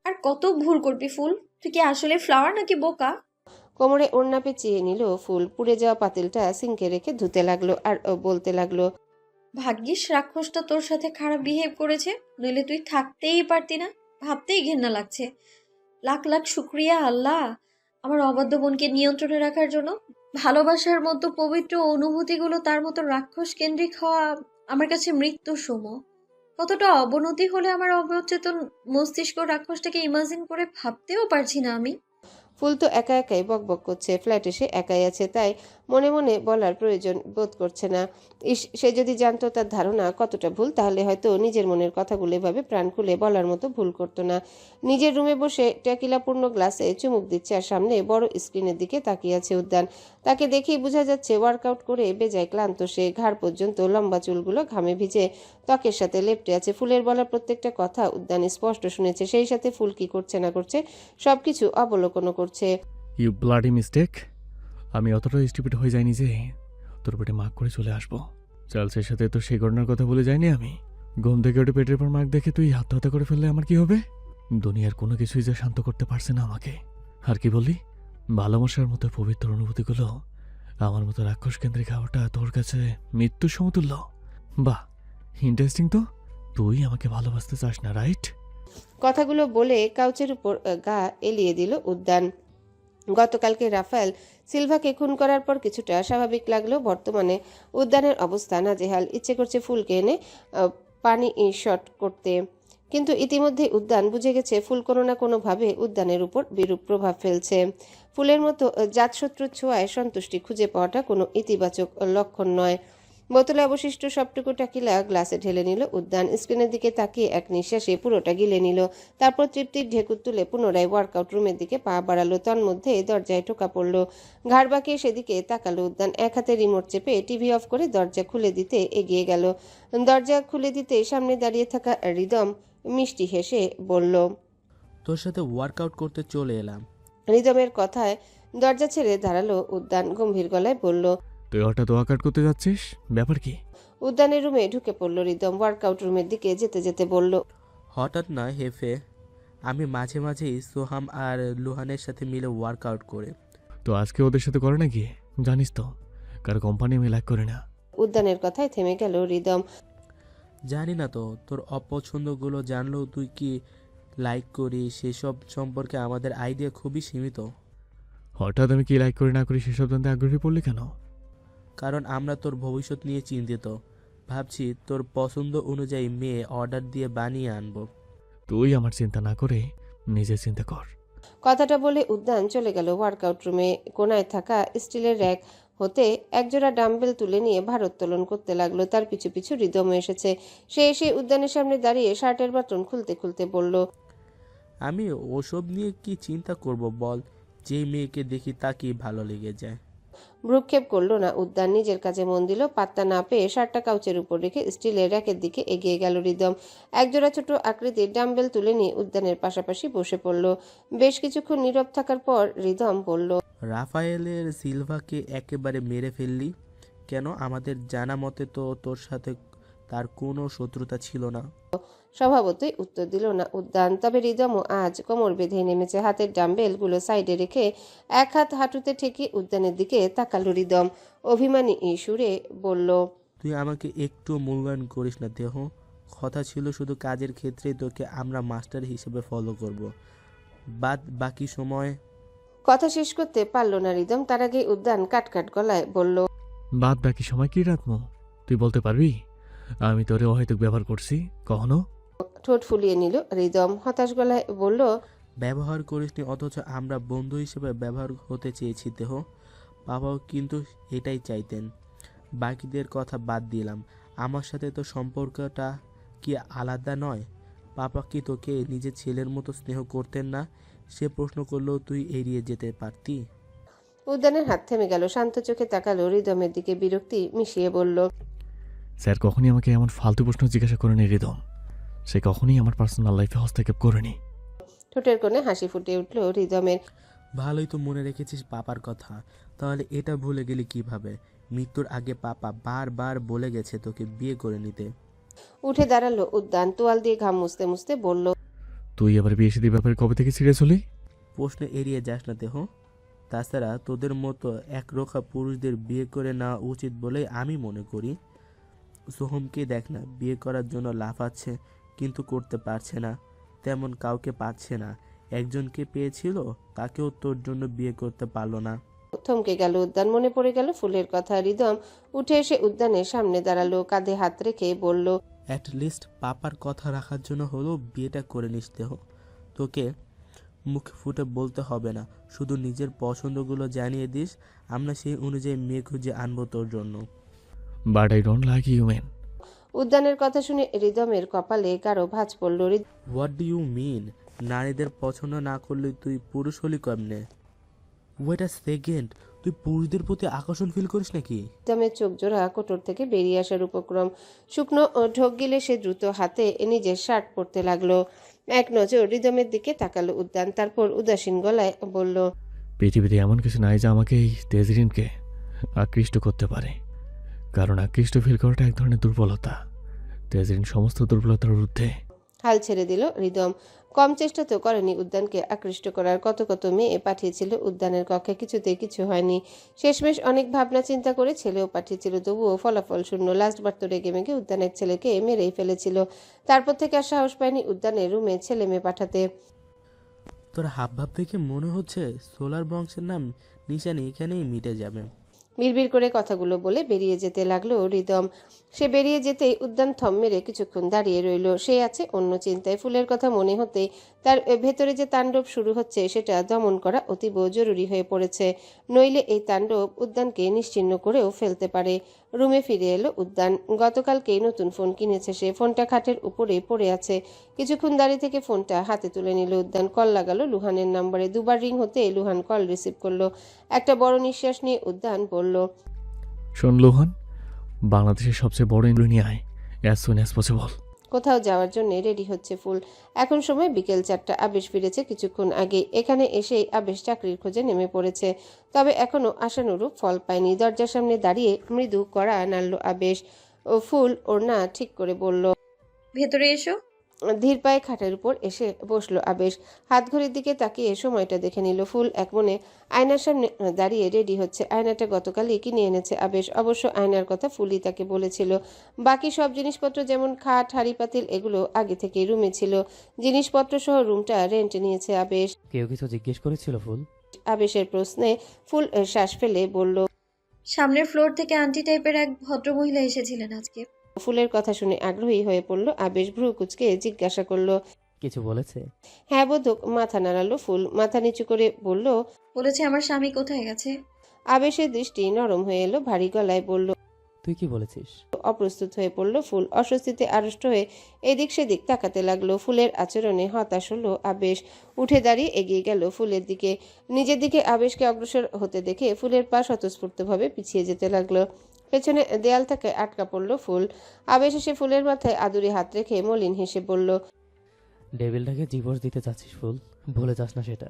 আর কত ভুল করবি ফুল? তুই কি আসলে ফ্লাওয়ার নাকি বোকা? কোমরে ওড়না পেঁচিয়ে নিল ফুল। পুড়ে যাওয়া পাতিলটা সিঙ্কে রেখে ধুতে লাগলো আর বলতে লাগলো, ভাগ্যিস রাক্ষসটা তোর সাথে খারাপ বিহেভ করেছে, নইলে তুই থাকতেই পারতি না। ভাবতেই ঘেন্না লাগছে। লাখ লাখ শুক্রিয়া আল্লাহ, আমার অবাধ্য বোনকে নিয়ন্ত্রণে রাখার জন্য। ভালোবাসার মতো পবিত্র অনুভূতিগুলো তার মতো রাক্ষস কেন্দ্রিক হওয়া আমার কাছে মৃত্যুর সম। কতটা অবনতি হলে আমার অবচেতন মস্তিষ্ক রাক্ষসটাকে ইমাজিন করে ভাবতেও পারছি না আমি। ফুল তো একা একাই বকবক করছে, ফ্ল্যাটে সে একাই আছে, তাই মনে মনে বলার প্রয়োজন বোধ করছে না। ইস, সে যদি জানতো তার ধারণা কতটা ভুল, তাহলে হয়তো নিজের মনের কথাগুলো এভাবে প্রাণ খুলে বলার মতো ভুল করতো না। নিজের রুমে বসে ট্যাকিলাপূর্ণ গ্লাসে চুমুক দিচ্ছে আর সামনে বড় স্ক্রিনের দিকে তাকিয়ে আছে উদ্যান। তাকে দেখেই বোঝা যাচ্ছে ওয়ার্কআউট করে বেজায় ক্লান্ত সে। ঘাড় পর্যন্ত লম্বা চুলগুলো ঘামে ভিজে ত্বকের সাথে লেপ্টে আছে। ফুলের বলা প্রত্যেকটা কথা উদ্যান স্পষ্ট শুনেছে, সেই সাথে ফুল কি করছে না করছে সবকিছু অবলোকনও করছে। You bloody mistake. আমি অতটা স্টুপিড হয়ে যাইনি যে তোর পেটে মাগ করে চলে আসবো। চার্লসের সাথে তো সেই ঘটনার কথা বলে যাইনি আমি। ঘুম থেকে উঠে পেটের পর মাগ দেখে তুই আত্মহত্যা করে ফেললে আমার কি হবে? দুনিয়ার কোনো কিছুই যে শান্ত করতে পারছে না আমাকে। আর কি বললি? ভালোবাসার মতো পবিত্র অনুভূতিগুলো আমার মতো রাক্ষস কেন্দ্রিক হওয়াটা তোর কাছে মৃত্যুর সমতুল্য। বাহ, ইন্টারেস্টিং তো। তুই আমাকে ভালোবাসতে চাস না, রাইট? কথাগুলো বলে কাউচের উপর গা এলিয়ে দিল উদ্যান। গতকালকে রাফায়েল সিলভাকে খুন করার পর কিছুটা স্বাভাবিক লাগলেও বর্তমানে উদ্যানের অবস্থা নাজেহাল। ইচ্ছে করছে ফুলকে এনে পানি শট করতে, কিন্তু ইতিমধ্যে উদ্যান বুঝে গেছে ফুল কোনো না কোনোভাবে উদ্যানের উপর বিরূপ প্রভাব ফেলছে। ফুলের মতো জাতশত্রুর ছোঁয়ায় সন্তুষ্টি খুঁজে পাওয়াটা কোনো ইতিবাচক লক্ষণ নয়। বোতলে অবশিষ্ট সবটুকু টাকিলা গ্লাসে ঢেলে নিল উদ্যান। স্ক্রিনের দিকে তাকিয়ে এক নিঃশ্বাসে পুরোটা গিলে নিল। তারপর তৃপ্তির ঢেকুর তুলে পুনরায় ওয়ার্কআউট রুমের দিকে পা বাড়ালো। তন্মধ্যে দরজায় টোকা পড়ল। ঘাড় বাঁকিয়ে সেদিকে তাকালো উদ্যান। এক হাতে রিমোট চেপে টিভি অফ করে দরজা খুলে দিতে এগিয়ে গেল। দরজা খুলে দিতে সামনে দাঁড়িয়ে থাকা রিদম মিষ্টি হেসে বলল, তোর সাথে ওয়ার্কআউট করতে চলে এলাম। রিদমের কথায় দরজা ছেড়ে দাঁড়ালো উদ্যান। গম্ভীর গলায় বলল, তুই হঠাৎ ওয়ার্কআউট করতে যাচ্ছিস, ব্যাপার কি? উদ্যানের রুমে ঢুকে পড়ল রিদম। ওয়ার্কআউট রুমের দিকে যেতে যেতে বলল, হঠাৎ নয় হেফে, আমি মাঝে মাঝেই সোহাম আর লুহানের সাথে মিলে ওয়ার্কআউট করে। তো আজকে ওদের সাথে করে নাকি? জানিস তো কার কোম্পানি আমি লাইক করি না। উদ্যানের কথায় থেমে গেল রিদম। জানি না তো তোর অপছন্দগুলো জানলেও তুই কি লাইক করিস সেসব সম্পর্কে আমাদের আইডিয়া খুবই সীমিত। হঠাৎ আমি কি লাইক করি না করি সেসব জানতে আগ্রহী পড়লি কেন? কারণ আমরা তোর ভবিষ্যৎ নিয়ে চিন্তিত। ভাবছি তোর পছন্দ অনুযায়ী মেয়ে অর্ডার দিয়ে বানিয়ে আনবো। তুই আমার চিন্তা না করে নিজের চিন্তা কর। কথাটা বলে উদ্যান চলে গেল ওয়ার্কআউট রুমে। কোনায় থাকা স্টিলের র্যাক হতে একজোড়া ডাম্বেল তুলে নিয়ে ভারোত্তোলন করতে লাগলো। তার পিছু পিছু রিদম এসেছে। সে এসে উদ্যানের সামনে দাঁড়িয়ে শার্টের বাটন খুলতে খুলতে বলল, আমি ওসব নিয়ে কি চিন্তা করব বল? যেই মেয়েকে দেখি তাকেই ভালো লেগে যায়। ভ্রুক্ষেপ করলো না উদ্যান। নিজের কাজে মন দিল। পাত্তা না পেয়ে শার্টটা কাউচের উপর রেখে স্টিলের র্যাকের দিকে এগিয়ে গেল রিদম। একজোড়া ছোট আকৃতির ডাম্বেল তুলে নিয়ে উদ্যানের পাশাপাশি বসে পড়ল। বেশ কিছুক্ষণ নীরব থাকার পর রিদম বলল, রাফায়েলের সিলভাকে একেবারে মেরে ফেললি কেন? আমাদের জানা মতে তো তোর সাথে তার কোনো শত্রুতা ছিল না। স্বভাবতই উত্তর দিল না উদ্যান। তবে রিদমও আজ কোমর বেঁধে নেমেছে। হাতের ডাম্বেলগুলো সাইডে রেখে এক হাত হাঁটুতে ঠেকে উদ্যানের দিকে তাকালো রিদম। অভিমানী সুরে বলল, তুই আমাকে একটু মূল্যায়ন করিস না দেহ। কথা ছিল শুধু কাজের ক্ষেত্রে তোকে আমরা মাস্টার হিসেবে ফলো করব, বাদ বাকি সময়। কথা শেষ করতে পারল না রিদম। তার আগে উদ্যান কাটকাট গলায় বলল, বাদ বাকি সময় কি রাখবো? তুই বলতে পারবি আমি তোরে অহেতুক ব্যবহার করছি কখনো? ঠোঁট ফুলিয়ে নিল রিদম। হতাশ গলায় বলল, ব্যবহার করিসনি, অথচ আমরা বন্ধু হিসেবে ব্যবহার হতে চেয়েছি দেহ। বাবাও কিন্তু এটাই চাইতেন। বাকিদের কথা বাদ দিলাম, আমার সাথে তো সম্পর্কটা কি আলাদা নয়? পাপা কি তোকে নিজের ছেলের মতো স্নেহ করতেন না? সে প্রশ্ন করলেও তুই এড়িয়ে যেতে পারতি। উদ্যানের হাত থেমে গেল। শান্ত চোখে তাকালো রিদমের দিকে। বিরক্তি মিশিয়ে বলল, স্যার কখনই আমাকে এমন ফালতু প্রশ্ন জিজ্ঞাসা করেনি রিদম। সে কখনই আমার পার্সোনাল লাইফে হস্তক্ষেপ করেনি। ঠোঁটের কোণে হাসি ফুটে উঠল রিদমের। ভালোই তো মনে রেখেছিস পাপার কথা, তাহলে এটা ভুলে গেলি কিভাবে? মৃত্যুর আগে পাপা বারবার বলে গেছে তোকে বিয়ে করে নিতে। উঠে দাঁড়ালো উদ্যান। তোয়াল দিয়ে ঘাম মুছতে মুছতে বলল, তুই আবার বিয়ে শাদীর ব্যাপারে কবে থেকে সিরিয়াস হলি? প্রশ্ন এড়িয়ে যাস না দেহ। তাছাড়া তোদের মতো একরোখা পুরুষদের বিয়ে করে নেওয়া উচিত বলেই আমি মনে করি। সোহমকে দেখ না, বিয়ে করার জন্য লাফাচ্ছে কিন্তু করতে পারছে না, তেমন কাউকে পাচ্ছে না। একজনকে পেয়েছিল, তাকেও তোর জন্য বিয়ে করতে পারলো না। থমকে গেল উদ্যান। মনে পড়ে গেল ফুলের কথা। হৃদম উঠে এসে উদ্যানের সামনে দাঁড়ালো, কাঁধে হাত রেখে বলল, অ্যাটলিস্ট পাপার কথা রাখার জন্য হলেও বিয়েটা করে নিস দেহ। তোকে মুখ ফুটে বলতে হবে না, শুধু নিজের পছন্দগুলো জানিয়ে দিস, আমরা সেই অনুযায়ী মেয়ে খুঁজে আনবো তোর জন্য। But I don't like you man. উদ্যানের কথা শুনে হৃদমের কপালে গাঢ় ভাঁজ পড়ল। What do you mean? নারীদের পছন্দ না করলে তুই পুরুষ হলি কেমনে? ওয়েট আ সেকেন্ড, তুই পুরুষদের প্রতি আকর্ষণ ফিল করিস নাকি? হৃদমের চোখ জোড়া কোটর থেকে বেরিয়ে আসার উপক্রম। শুকনো ঢোক গিলে সে দ্রুত হাতে নিজের শার্ট পরতে লাগলো। এক নজর হৃদমের দিকে তাকালো উদ্যান, তারপর উদাসীন গলায় বলল, পৃথিবীতে এমন কিছু নাই যা আমাকে এই তেজরিনকে আকৃষ্ট করতে পারে, কারণ আকৃষ্ট ফিল করাটা এক ধরনের দুর্বলতা। তেজরিন সমস্ত দুর্বলতার ঊর্ধ্বে। হাল ছেড়ে দিল হৃদম। কম চেষ্টা তো করেনি উদ্যানকে আকৃষ্ট করার। কত কত মেয়ে পাঠিয়েছিল উদ্যানের কক্ষে, কিছুতেই কিছু হয়নি। শেষমেশ অনেক ভাবনা চিন্তা করে ছেলেও পাঠিয়েছিল, তবুও ফলাফল শূন্য। লাস্টবার তো রেগে মেগে উদ্যানের ছেলেকে মেরেই ফেলেছিল। তারপর থেকে আর সাহস পায়নি উদ্যানের রুমে ছেলে মেয়ে পাঠাতে। তোর হাবভাব থেকে মনে হচ্ছে সোলার বংশের নাম নিশানি এখানেই মিটে যাবে। বিড়বিড় করে কথাগুলো বলে বেরিয়ে যেতে লাগলো হৃদম। সে বেরিয়ে যেতেই উদ্যান থম মেরে কিছুক্ষণ দাঁড়িয়ে রইল। সে আছে অন্য চিন্তায়। ফুলের কথা মনে হতেই তার ভেতরে যে তাণ্ডব শুরু হচ্ছে সেটা দমন করা অতীব জরুরি হয়ে পড়েছে, নইলে এই তাণ্ডব উদ্যানকে নিশ্চিহ্ন করেও ফেলতে পারে। রুমে ফিরে এলো উদ্যান। গতকালকেই নতুন ফোন কিনেছে সে। ফোনটা খাটের উপরে পড়ে আছে। কিছুক্ষণ দাঁড়িয়ে থেকে ফোনটা হাতে তুলে নিল উদ্যান। কল লাগালো লুহানের নম্বরে। দুবার রিং হতে লুহান কল রিসিভ করলো। একটা বড় নিঃশ্বাস নিয়ে উদ্যান বলল, শোন লোহান, বাংলাদেশের সবচেয়ে বড় ইন্ডোনিয়ায় অ্যাজ সুন অ্যাজ পসিবল। কোথাও যাওয়ার জন্য রেডি হচ্ছে ফুল। এখন সময় বিকেল 4টা। আবেশ ফিরেছে কিছুক্ষণ আগে। এখানে এসেই আবেশ চাকরির খোঁজে নেমে পড়েছে, তবে এখনো আশানুরূপ ফল পায়নি। দরজার সামনে দাঁড়িয়ে মৃদু কড়া নাড়ল আবেশ। ও ফুল ওড়না ঠিক করে বলল, ভেতরে এসো। ধীর পায়ে খাটের উপর এসে বসলো আবেশ। হাত ঘড়ির দিকে তাকিয়ে সময়টা দেখে নিল। ফুল এক মনে আয়নার সামনে দাঁড়িয়ে রেডি হচ্ছে। আয়নাটা গতকালই কিনে এনেছে আবেশ। অবশ্য আয়নার কথা ফুলই তাকে বলেছিল। বাকি সব জিনিসপত্র যেমন খাট, হাঁড়ি পাতিল এগুলো আগে থেকেই রুমে ছিল। জিনিসপত্র সহ রুমটা রেন্ট নিয়েছে আবেশ। কেউ কিছু জিজ্ঞেস করেছিল ফুল? আবেশের প্রশ্নে ফুল শ্বাস ফেলে বলল, সামনের ফ্লোর থেকে আন্টি টাইপের এক ভদ্রমহিলা এসেছিলেন আজকে। ফুলের কথা শুনে আগ্রহী হয়ে পড়ল আবেশ। ভ্রু কুচকে জিজ্ঞাসা করলো, কিছু বলেছে? হ্যাঁ বোধক মাথা নাড়ালো ফুল। মাথা নিচু করে বলল, বলেছে আমার স্বামী কোথায় গেছে। আবেশের দৃষ্টি নরম হয়ে এলো। ভারী গলায় বলল, তুই কি বলেছিস? অপ্রস্তুত হয়ে পড়ল ফুল। অস্বস্তিতে আড়ষ্ট হয়ে এদিক সেদিক তাকাতে লাগলো। ফুলের আচরণে হতাশ হলো আবেশ। উঠে দাঁড়িয়ে এগিয়ে গেল ফুলের দিকে। নিজের দিকে আবেশকে অগ্রসর হতে দেখে ফুলের পা স্বতঃস্ফূর্তভাবে পিছিয়ে যেতে লাগলো। পেছনে দেয়াল থেকে আটকা পড়ল ফুল। আবেশ এসে ফুলের মাথায় আদুরে হাত রেখে মলিন হেসে বলল, ডেভিলটাকে ডিভোর্স দিতে চাচ্ছিস ফুল? ভুলে যাস না সেটা।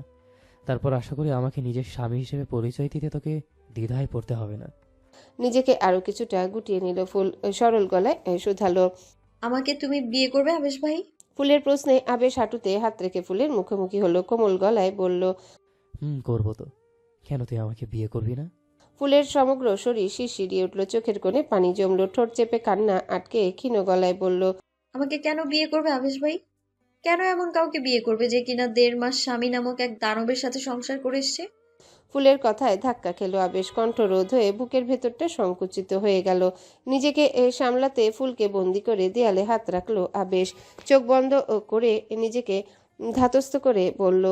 তারপর আশা করি আমাকে নিজের স্বামী হিসেবে পরিচয় দিতে তোকে দ্বিধায় পড়তে হবে না। নিজেকে আরো কিছুটা গুটিয়ে নিল ফুল। সরল গলায় শুধালো, আমাকে তুমি বিয়ে করবে আবেশ ভাই? ফুলের প্রশ্নে আবেশ হাঁটুতে হাত রেখে ফুলের মুখোমুখি হলো। কোমল গলায় বলল, করবো তো। কেন তুই আমাকে বিয়ে করবি না? ফুলের সমগ্র শরীর শিরশিরিয়ে উঠল। চোখের কোণে পানি জমলো। ঠোঁট চেপে কান্না আটকে ক্ষীণ গলায় বলল, আমাকে কেন বিয়ে করবে আবেশ ভাই? কেন এমন কাউকে বিয়ে করবে যে কিনা 1.5 মাস স্বামী নামক এক দানবের সাথে সংসার করে এসছে? ফুলের কথায় ধাক্কা খেলো আবেশ। কণ্ঠরোধ হয়ে বুকের ভেতরটা সংকুচিত হয়ে গেল। নিজেকে সামলাতে ফুলকে বন্দি করে দেয়ালে হাত রাখলো আবেশ। চোখ বন্ধ করে নিজেকে ধাতস্থ করে বলল,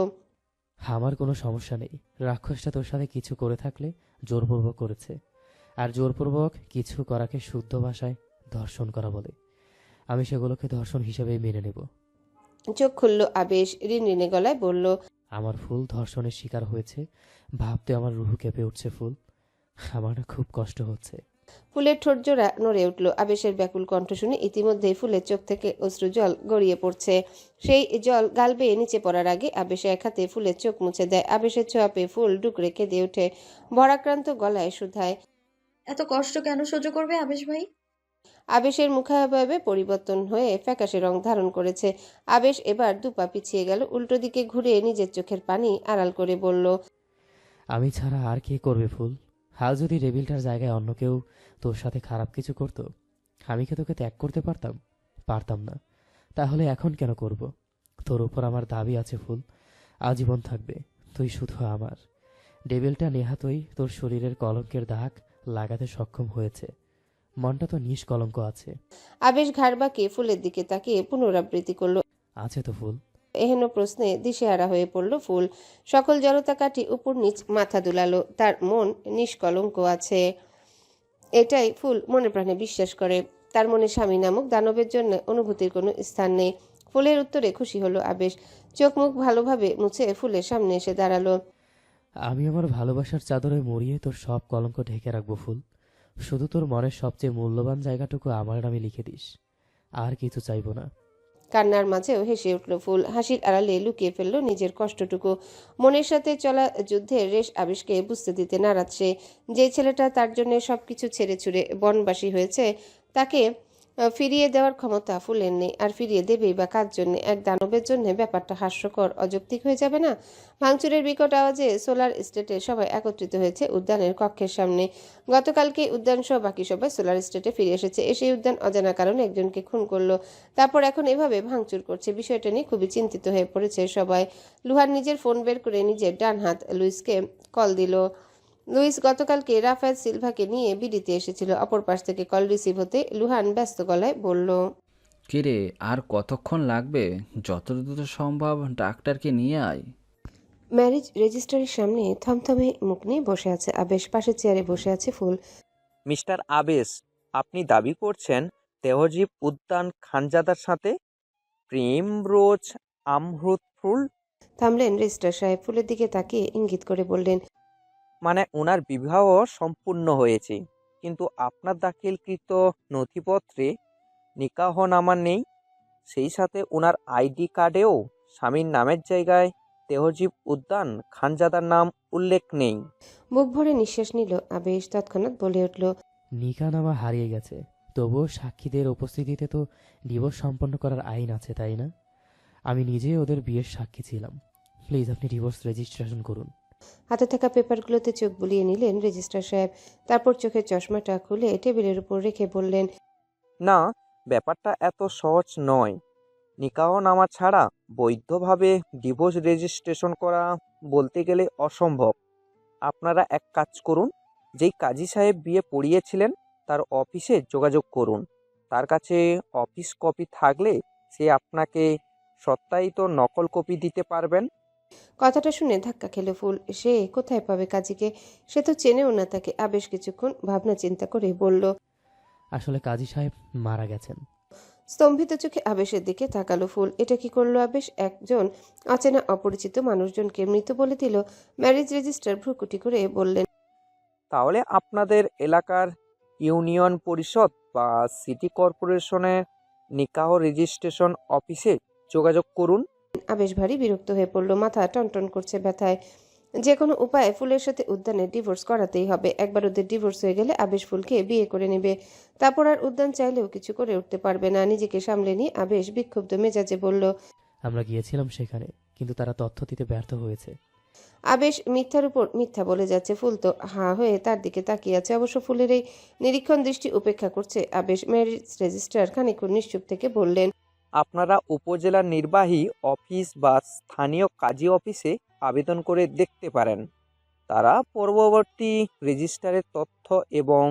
আমার কোনো সমস্যা নেই। রাক্ষসটা তোর সাথে কিছু করে থাকলে জোরপূর্বক করেছে, আর জোরপূর্বক কিছু করাকে শুদ্ধ ভাষায় ধর্ষণ করা বলে। আমি সেগুলোকে ধর্ষণ হিসেবেই মেনে নেব। চোখ খুলল আবেশ। রিনরিনে গলায় বলল, আমার ফুল ধর্ষণের শিকার হয়েছে ভাবতে আমার রুহু কেঁপে উঠছে ফুল। আমার না খুব কষ্ট হচ্ছে। ফুলের ঠোঁট জোড়া নড়ে উঠল। আবেশের ব্যাকুল কণ্ঠ শুনে ইতিমধ্যেই ফুলের চোখ থেকে অশ্রু জল গড়িয়ে পড়ছে। সেই জল গাল বেয়ে নিচে পড়ার আগে আবেশ এক হাতে ফুলের চোখ মুছে দেয়। আবেশের ছোঁয়া পেয়ে ফুল ডুকরে কেঁদে ওঠে। ভরাক্রান্ত গলায় শুধায়, এত কষ্ট কেন সহ্য করবে আবেশ ভাই? আবেশের মুখাবয়বে পরিবর্তন হয়ে ফ্যাকাশে রং ধারণ করেছে। আবেশ এবার দুপা পিছিয়ে গেল, উল্টো দিকে ঘুরে নিজের চোখের পানি আড়াল করে বলল, আমি ছাড়া আর কে করবে ফুল? আজ যদি টেবিলটার জায়গায় অন্য কেউ তোর সাথে খারাপ কিছু করতো, আমি কি তোকে ত্যাগ করতে পারতাম? পারতাম না। তাহলে এখন কেন করব? তোর উপর আমার দাবি আছে ফুল, আজীবন থাকবে। তুই শুধু আমার। ডেবিলটা নেহাতই তোর শরীরের কলঙ্কের দাগ লাগাতে সক্ষম হয়েছে, মনটা তো নিষ্কলঙ্ক আছে। আবেশ ঘাড় বাঁকিয়ে ফুলের দিকে তাকিয়ে পুনরাবৃত্তি করল। আছে তো ফুল? এহেন প্রশ্নে দিশেহারা হয়ে পড়ল ফুল। সকল জড়তা কাটি উপর নিচ মাথা দুলালো। তার মন নিষ্কলঙ্ক আছে, এটাই ফুল মনে প্রাণে বিশ্বাস করে। তার মনে স্বামী নামক দানবের জন্য অনুভূতির কোনো স্থান নেই। ফুলের উত্তরে খুশি হলো আবেশ। চোখ মুখ ভালোভাবে মুছে ফুলের সামনে এসে দাঁড়ালো। আমি আমার ভালোবাসার চাদরে মুড়িয়ে তোর সব কলঙ্ক ঢেকে রাখবো ফুল। শুধু তোর মনের সবচেয়ে মূল্যবান জায়গাটুকু আমার নামে লিখে দিস, আর কিছু চাইবো না। কান্নার মাঝেও হেসে উঠল ফুল। হাসির আড়ালে লুকিয়ে ফেলল নিজের কষ্টটুকু। মনের সাথে চলা যুদ্ধের রেশ আবেশকে বুঝতে দিতে নারাজ সে। যে ছেলেটা তার জন্য সবকিছু ছেড়ে ছুড়ে বনবাসী হয়েছে, তাকে ফিরিয়ে দেওয়ার ক্ষমতা ফুলের নেই। আর ফিরিয়ে দেবেই বা কার জন্য? এক দানবের জন্য? ব্যাপারটা হাস্যকর, অযৌক্তিক হয়ে যাবে না? ভাঙচুরের বিকট আওয়াজে সোলার স্টেটে সবাই একত্রিত হয়েছে উদ্যানের কক্ষের সামনে। গতকালকে উদ্যান সহ বাকি সবাই সোলার স্টেটে ফিরে এসেছে। এসে উদ্যান অজানা কারণে একজনকে খুন করলো, তারপর এখন এভাবে ভাঙচুর করছে। বিষয়টা নিয়ে খুবই চিন্তিত হয়ে পড়েছে সবাই। লুহান নিজের ফোন বের করে নিজের ডান হাত লুইসকে কল দিল। লুইস গতকালকে রাফায়েল সিলভাকে নিয়ে বিডিতে এসেছিল। অপর পাশ থেকে কল রিসিভ হতে লুহান ব্যস্ত গলায় বলল, কিরে, আর কতক্ষণ লাগবে? যত দ্রুত সম্ভব ডাক্তারকে নিয়ে আয়। ম্যারেজ রেজিস্ট্রারের সামনে থমথমে মুখ নিয়ে বসে আছে আবেশ। পাশের চেয়ারে বসে আছে ফুল। মিস্টার আবেশ, আপনি দাবি করছেন তেহজিব উদ্যান খানজাদার সাথে প্রেম রোজ আমরুদ ফুল, থামলেন রেজিস্ট্রার সাহেব। ফুলের দিকে তাকিয়ে ইঙ্গিত করে বললেন, মানে ওনার বিবাহ সম্পূর্ণ হয়েছে, কিন্তু আপনার দাখিলকৃত নথিপত্রে নিকাহনামা নেই। সেই সাথে ওনার আইডি কার্ডেও স্বামীর নামের জায়গায় তেহজিব উদ্যান খানজাদার নাম উল্লেখ নেই। বুক ভরে নিঃশ্বাস নিল আবেশ। তৎক্ষণাৎ বলে উঠল, নিকাহনামা হারিয়ে গেছে, তবুও সাক্ষীদের উপস্থিতিতে তো ডিভোর্স সম্পন্ন করার আইন আছে, তাই না? আমি নিজেই ওদের বিয়ের সাক্ষী ছিলাম। প্লিজ আপনি ডিভোর্স রেজিস্ট্রেশন করুন। হাতে থাকা পেপারগুলোতে চোখ বুলিয়ে নিলেন রেজিস্ট্রার সাহেব। তারপর চোখের চশমাটা খুলে টেবিলের উপর রেখে বললেন, না, ব্যাপারটা এত সহজ নয়। নিকাহনামা ছাড়া বৈধভাবে ডিভোর্স রেজিস্ট্রেশন করা বলতে গেলে অসম্ভব। আপনারা এক কাজ করুন, যেই কাজী সাহেব বিয়ে পড়িয়েছিলেন তার অফিসে যোগাযোগ করুন। তার কাছে অফিস কপি থাকলে সে আপনাকে সত্যায়িত নকল কপি দিতে পারবেন। কথাটা শুনে ধাক্কা খেল ফুল। সে কোথায় পাবে কাজীকে? সে তো চেনেও না তাকে। আবেশ কিছুক্ষণ ভাবনা চিন্তা করে বলল, আসলে কাজী সাহেব মারা গেছেন। স্তম্ভিত চোখে আবেশের দিকে তাকালো ফুল। এটা কি করলো আবেশ? একজন অচেনা অপরিচিত মানুষজনকে মৃত বলে দিল। ম্যারেজ রেজিস্ট্রার ভ্রুকুটি করে বললেন, তাহলে আপনাদের এলাকার ইউনিয়ন পরিষদ বা সিটি কর্পোরেশনের নিকাহ রেজিস্ট্রেশন অফিসে যোগাযোগ করুন। আবেশ ভারী বিরক্ত হয়ে পড়ল। মাথা টনটন করছে ব্যথায়। যে কোনো উপায়ে ফুলের সাথে উদ্যানের ডিভোর্স করাতেই হবে। একবার ওদের ডিভোর্স হয়ে গেলে আবেশ ফুলকে বিয়ে করে নেবে। তারপর আর উদ্যান চাইলেও কিছু করে উঠতে পারবে না। নিজেকে সামলে নিয়ে আবেশ বিক্ষুব্ধ মেজাজে বলল, আমরা গিয়েছিলাম সেখানে, কিন্তু তারা তথ্য দিতে ব্যর্থ হয়েছে। আবেশ মিথ্যার উপর মিথ্যা বলে যাচ্ছে। ফুল তো হাঁ হয়ে তার দিকে তাকিয়ে আছে। অবশ্য ফুলের এই নিরীক্ষণ দৃষ্টি উপেক্ষা করছে আবেশ। ম্যারেজ রেজিস্ট্রার খানিকক্ষণ নিশ্চুপ থেকে বললেন, আপনারা উপজেলা নির্বাহী অফিস বা স্থানীয় কাজী অফিসে আবেদন করে দেখতে পারেন। তারা পরবর্তী রেজিস্টারের তথ্য এবং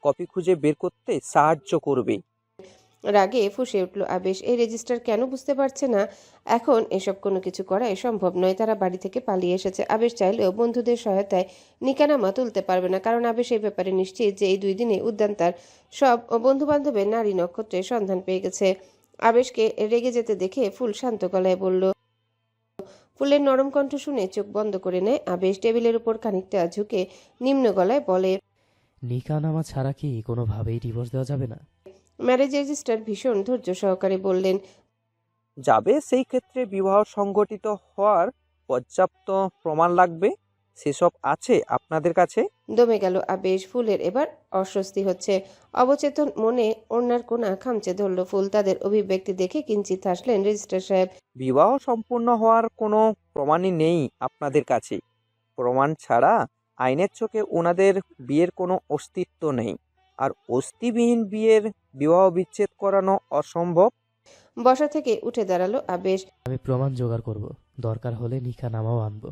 কপি খুঁজে বের করতে সাহায্য করবে। রাগে ফুঁসে উঠল আবেশ। এই রেজিস্টার কেন বুঝতে পারছে না এখন এসব কোনো কিছু করাই সম্ভব নয়? তারা বাড়ি থেকে পালিয়ে এসেছে। আবেশ চাইলেও বন্ধুদের সহায়তায় নিকানামা তুলতে পারবে না, কারণ আবেশ এই ব্যাপারে নিশ্চিত যে এই 2 দিনে উদ্যান তার সব বন্ধু বান্ধবের নারী নক্ষত্রের সন্ধান পেয়ে গেছে। আবেশকে রেগে যেতে দেখে ফুল শান্ত গলায় বলল। ফুলের নরম কণ্ঠ শুনে চোখ বন্ধ করে নেয় আবেশ। টেবিলের উপর খানিকটা ঝুঁকে নিম্ন গলায় বলে, নিকাহনামা ছাড়া কি কোনোভাবেই ডিভোর্স দেওয়া যাবে না? ম্যারেজ রেজিস্ট্রার ভীষণ ধৈর্য সহকারে বললেন, যাবে, সেই ক্ষেত্রে বিবাহ সংগঠিত হওয়ার পর্যাপ্ত প্রমাণ লাগবে। সেসব আছে আপনাদের কাছে? দমে গেল আবেশ। ফুলের এবার অস্বস্তি হচ্ছে। অবচেতন মনে ওড়নার কোণা খামচে ধরল ফুল। তাদের অভিব্যক্তি দেখে কিঞ্চিত হাসলেন রেজিস্ট্রার সাহেব। বিবাহ সম্পূর্ণ হওয়ার কোনো প্রমাণই নেই আপনাদের কাছে। প্রমাণ ছাড়া আইনের চোখে ওনাদের বিয়ের কোনো অস্তিত্ব নেই, আর অস্তিবিহীন বিয়ের বিবাহ বিচ্ছেদ করানো অসম্ভব। বসা থেকে উঠে দাঁড়ালো আবেশ। আমি প্রমাণ জোগাড় করব, দরকার হলে নিকাহনামাও আনবো।